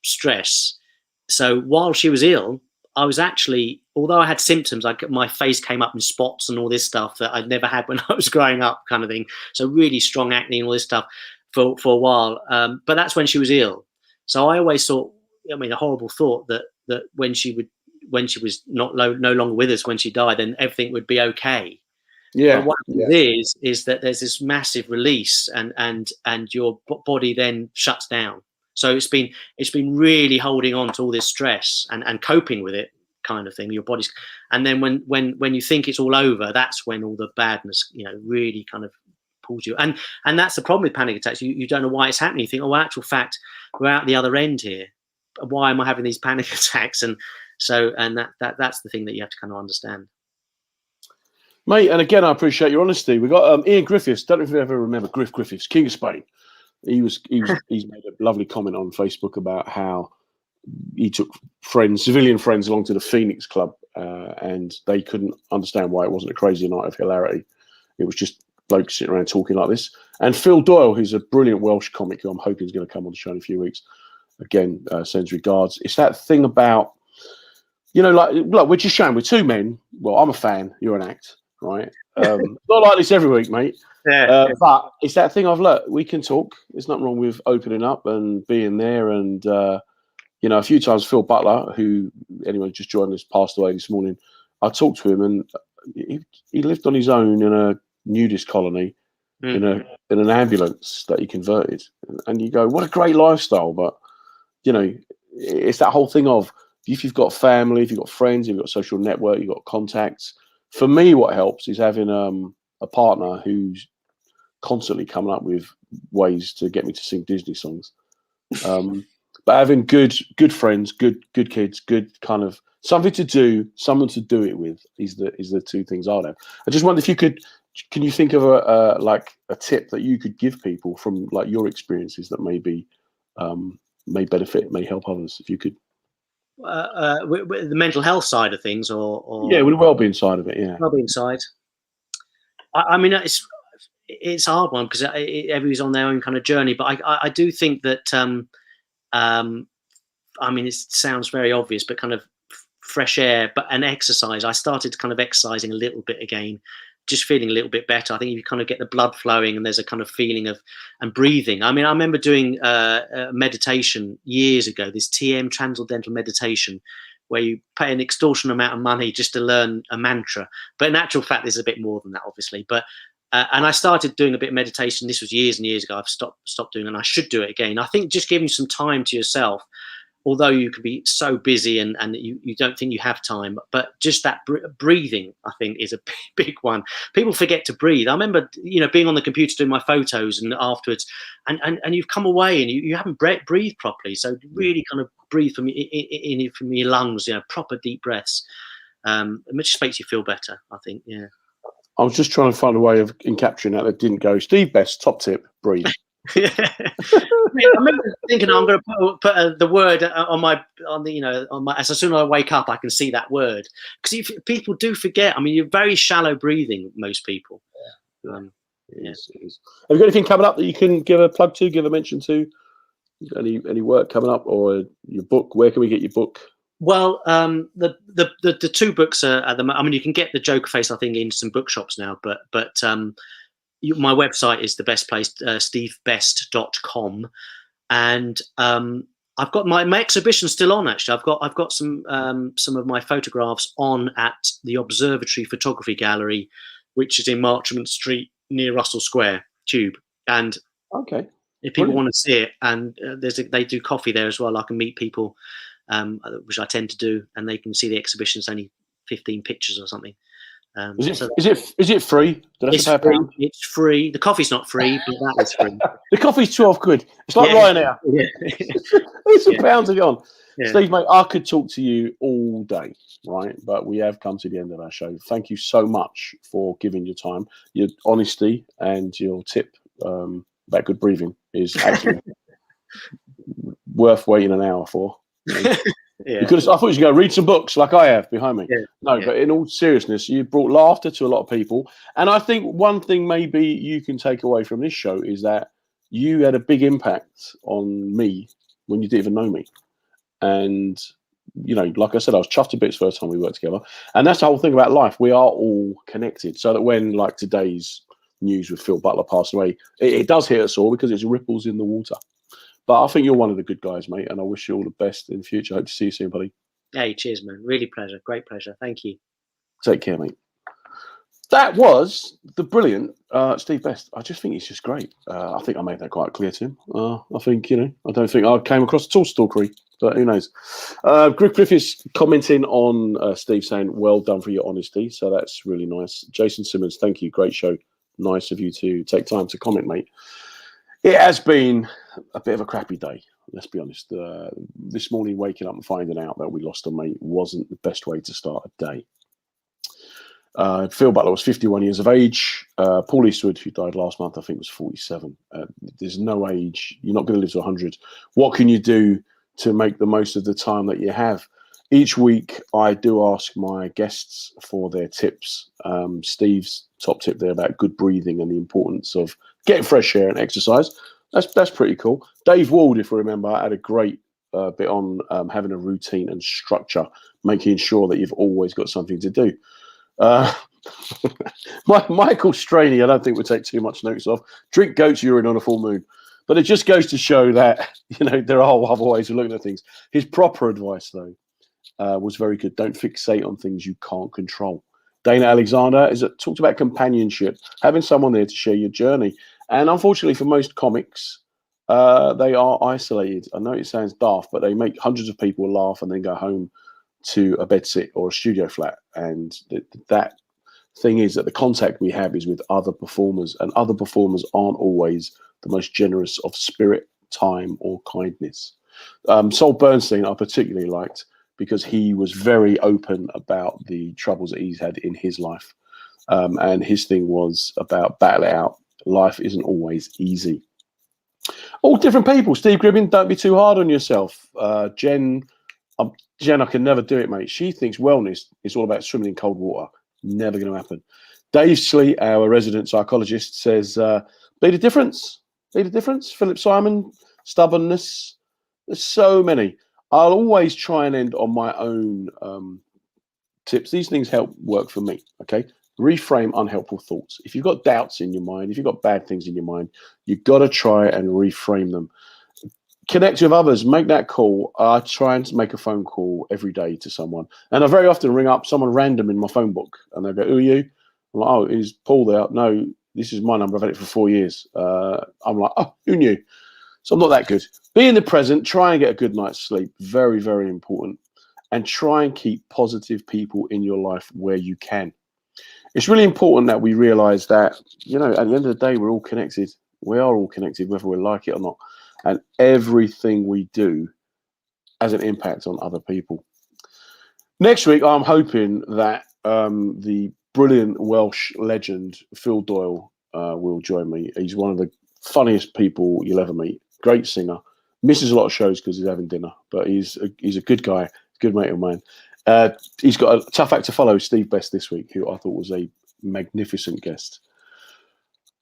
stress. So while she was ill, I was actually, although I had symptoms, my face came up in spots and all this stuff that I'd never had when I was growing up, kind of thing. So really strong acne and all this stuff for a while. But that's when she was ill. So I always thought, I mean, a horrible thought that when she was no longer with us, when she died, then everything would be okay. Yeah. But what happens is that there's this massive release, and your body then shuts down. So it's been really holding on to all this stress and coping with it, kind of thing. Your body's, and then when you think it's all over, that's when all the badness, really kind of pulls you. And that's the problem with panic attacks. You don't know why it's happening. You think, oh, actual fact, we're out the other end here. Why am I having these panic attacks? And so, and that's the thing that you have to kind of understand. Mate, and again, I appreciate your honesty. We got Ian Griffiths. Don't know if you ever remember Griff Griffiths, King of Spain. He's made a lovely comment on Facebook about how he took civilian friends along to the Phoenix Club, and they couldn't understand why it wasn't a crazy night of hilarity. It was just blokes sitting around talking like this. And Phil Doyle, who's a brilliant Welsh comic who I'm hoping is going to come on the show in a few weeks, again, sends regards. It's that thing about, like we're just showing, we're two men. Well, I'm a fan. You're an act, right? Not like this every week, mate. Yeah. But it's that thing of, look, we can talk. There's nothing wrong with opening up and being there. And, a few times Phil Butler, who anyone just joined us, passed away this morning. I talked to him, and he lived on his own in a nudist colony in an ambulance that he converted. And you go, what a great lifestyle. But, it's that whole thing of, if you've got family, if you've got friends, if you've got social network, you've got contacts. For me, what helps is having a partner who's constantly coming up with ways to get me to sing Disney songs. But having good friends, good kids, good kind of something to do, someone to do it with is the two things I'd have. I just wonder if you can you think of a tip that you could give people from like your experiences that may benefit, may help others, if you could. With the mental health side of things, or yeah, with the wellbeing side of it, yeah. Wellbeing side. I mean, it's a hard one because everybody's on their own kind of journey. But I do think that, I mean, it sounds very obvious, but kind of fresh air, and exercise. I started kind of exercising a little bit again, just feeling a little bit better. I think you kind of get the blood flowing, and there's a kind of feeling of, and breathing. I mean, I remember doing meditation years ago, this TM, transcendental meditation, where you pay an extortionate amount of money just to learn a mantra. But in actual fact, there's a bit more than that, obviously. But and I started doing a bit of meditation. This was years and years ago. I've stopped doing it, and I should do it again. I think just giving some time to yourself, although you can be so busy and you don't think you have time, but just that breathing, I think, is a big one. People forget to breathe. I remember, being on the computer doing my photos, and afterwards, and you've come away and you haven't breathed properly. So really kind of breathe from your lungs, proper deep breaths. It just makes you feel better, I think. Yeah. I was just trying to find a way of encapturing that didn't go. Steve Best, top tip, breathe. Yeah. I remember thinking, I'm going to put the word on my as soon as I wake up, I can see that word, because people do forget. I mean, you're very shallow breathing, most people. Yeah. It is. Have you got anything coming up that you can give a plug to, give a mention to? Any work coming up, or your book? Where can we get your book? Well, the two books are at the. I mean, you can get the Joker Face, I think, in some bookshops now, but my website is the best place, stevebest.com, and I've got my exhibition still on. Actually, I've got some of my photographs on at the Observatory Photography Gallery, which is in Marchmont Street near Russell Square Tube. And okay, if people want to see it, and they do coffee there as well. I can meet people, which I tend to do, and they can see the exhibition. It's only 15 pictures or something. Is it free? It's free. It's free. The coffee's not free, but that is free. The coffee's 12 quid. It's like Ryanair. Yeah. It's a pound to get on. Yeah. Steve, mate, I could talk to you all day, right? But we have come to the end of our show. Thank you so much for giving your time, your honesty, and your tip about good breathing is actually worth waiting an hour for. Yeah. I thought you should go read some books like I have behind me. Yeah, No, yeah. but in all seriousness, you brought laughter to a lot of people. And I think one thing maybe you can take away from this show is that you had a big impact on me when you didn't even know me. And, you know, like I said, I was chuffed to bits first time we worked together. And that's the whole thing about life. We are all connected. So that when, like today's news with Phil Butler passing away, it does hit us all because it's ripples in the water. But I think you're one of the good guys, mate, and I wish you all the best in the future. Hope to see you soon, buddy. Hey, cheers, man. Really pleasure. Great pleasure. Thank you. Take care, mate. That was the brilliant Steve Best. I just think he's just great. I think I made that quite clear to him. I think, you know, I don't think I came across at all stalkery, but who knows. Griff is commenting on Steve saying, well done for your honesty. So that's really nice. Jason Simmons, thank you. Great show. Nice of you to take time to comment, mate. It has been a bit of a crappy day, let's be honest. This morning, waking up and finding out that we lost a mate wasn't the best way to start a day. Phil Butler was 51 years of age. Paul Eastwood, who died last month, I think was 47. There's no age. You're not going to live to 100. What can you do to make the most of the time that you have? Each week, I do ask my guests for their tips. Steve's top tip there about good breathing and the importance of getting fresh air and exercise. That's pretty cool. Dave Wald, if I remember, had a great bit on having a routine and structure, making sure that you've always got something to do. Michael Straney, I don't think we'll take too much notice of. Drink goat's urine on a full moon. But it just goes to show that, you know, there are other ways of looking at things. His proper advice, though, was very good. Don't fixate on things you can't control. Dana Alexander talked about companionship, having someone there to share your journey. And unfortunately, for most comics, they are isolated. I know it sounds daft, but they make hundreds of people laugh and then go home to a bedsit or a studio flat. And that thing is that the contact we have is with other performers, and other performers aren't always the most generous of spirit, time, or kindness. Sol Bernstein I particularly liked, because he was very open about the troubles that he's had in his life. And his thing was about battle it out. Life isn't always easy. All different people. Steve Gribbin, don't be too hard on yourself. Jen, I can never do it, mate. She thinks wellness is all about swimming in cold water. Never going to happen. Dave Sleet, our resident psychologist, says, be the difference. Be the difference. Philip Simon, stubbornness. There's so many. I'll always try and end on my own tips. These things help work for me, okay? Reframe unhelpful thoughts. If you've got doubts in your mind, if you've got bad things in your mind, you've got to try and reframe them. Connect with others. Make that call. I try and make a phone call every day to someone. And I very often ring up someone random in my phone book. And they go, who are you? I'm like, oh, is Paul there? No, this is my number. I've had it for 4 years. I'm like, oh, who knew? So I'm not that good. Be in the present. Try and get a good night's sleep. Very, very important. And try and keep positive people in your life where you can. It's really important that we realize that, you know, at the end of the day, we're all connected. We are all connected, whether we like it or not. And everything we do has an impact on other people. Next week, I'm hoping that the brilliant Welsh legend, Phil Doyle, will join me. He's one of the funniest people you'll ever meet. Great singer. Misses a lot of shows because he's having dinner, but he's a good guy, good mate of mine. He's got a tough act to follow, Steve Best, this week, who I thought was a magnificent guest.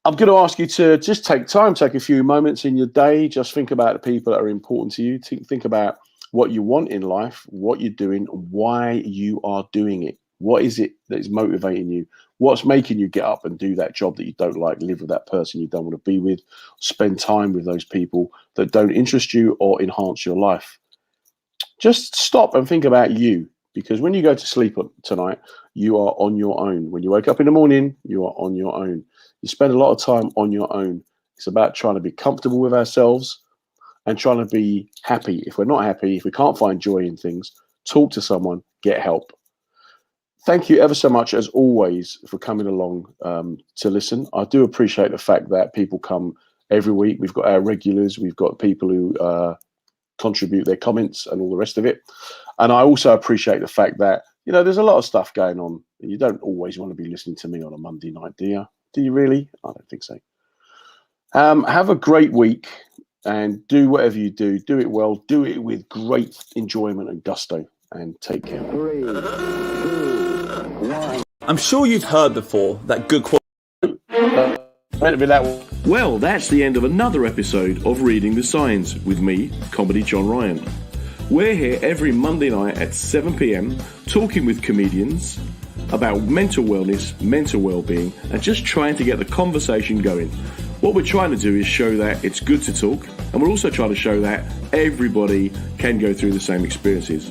I'm going to ask you to just take a few moments in your day. Just think about the people that are important to you. Think about what you want in life, what you're doing, why you are doing it. What is it that is motivating you? What's making you get up and do that job that you don't like, live with that person you don't want to be with, spend time with those people that don't interest you or enhance your life? Just stop and think about you, because when you go to sleep tonight, you are on your own. When you wake up in the morning, you are on your own. You spend a lot of time on your own. It's about trying to be comfortable with ourselves and trying to be happy. If we're not happy, if we can't find joy in things, talk to someone, get help. Thank you ever so much, as always, for coming along to listen. I do appreciate the fact that people come every week. We've got our regulars. We've got people who contribute their comments and all the rest of it. And I also appreciate the fact that, you know, there's a lot of stuff going on. You don't always want to be listening to me on a Monday night, do you? Do you really? I don't think so. Have a great week. And do whatever you do it well, do it with great enjoyment and gusto, and take care. 3, 2, 1. I'm sure you've heard before that good quality. Well, that's the end of another episode of Reading the Signs with me, Comedy John Ryan. We're here every Monday night at 7 p.m. talking with comedians about mental wellness, mental well-being, and just trying to get the conversation going. What we're trying to do is show that it's good to talk, and we're also trying to show that everybody can go through the same experiences.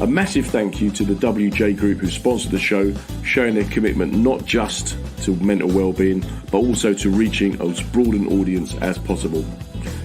A massive thank you to the WJ Group who sponsored the show, showing their commitment not just to mental well-being, but also to reaching as broad an audience as possible.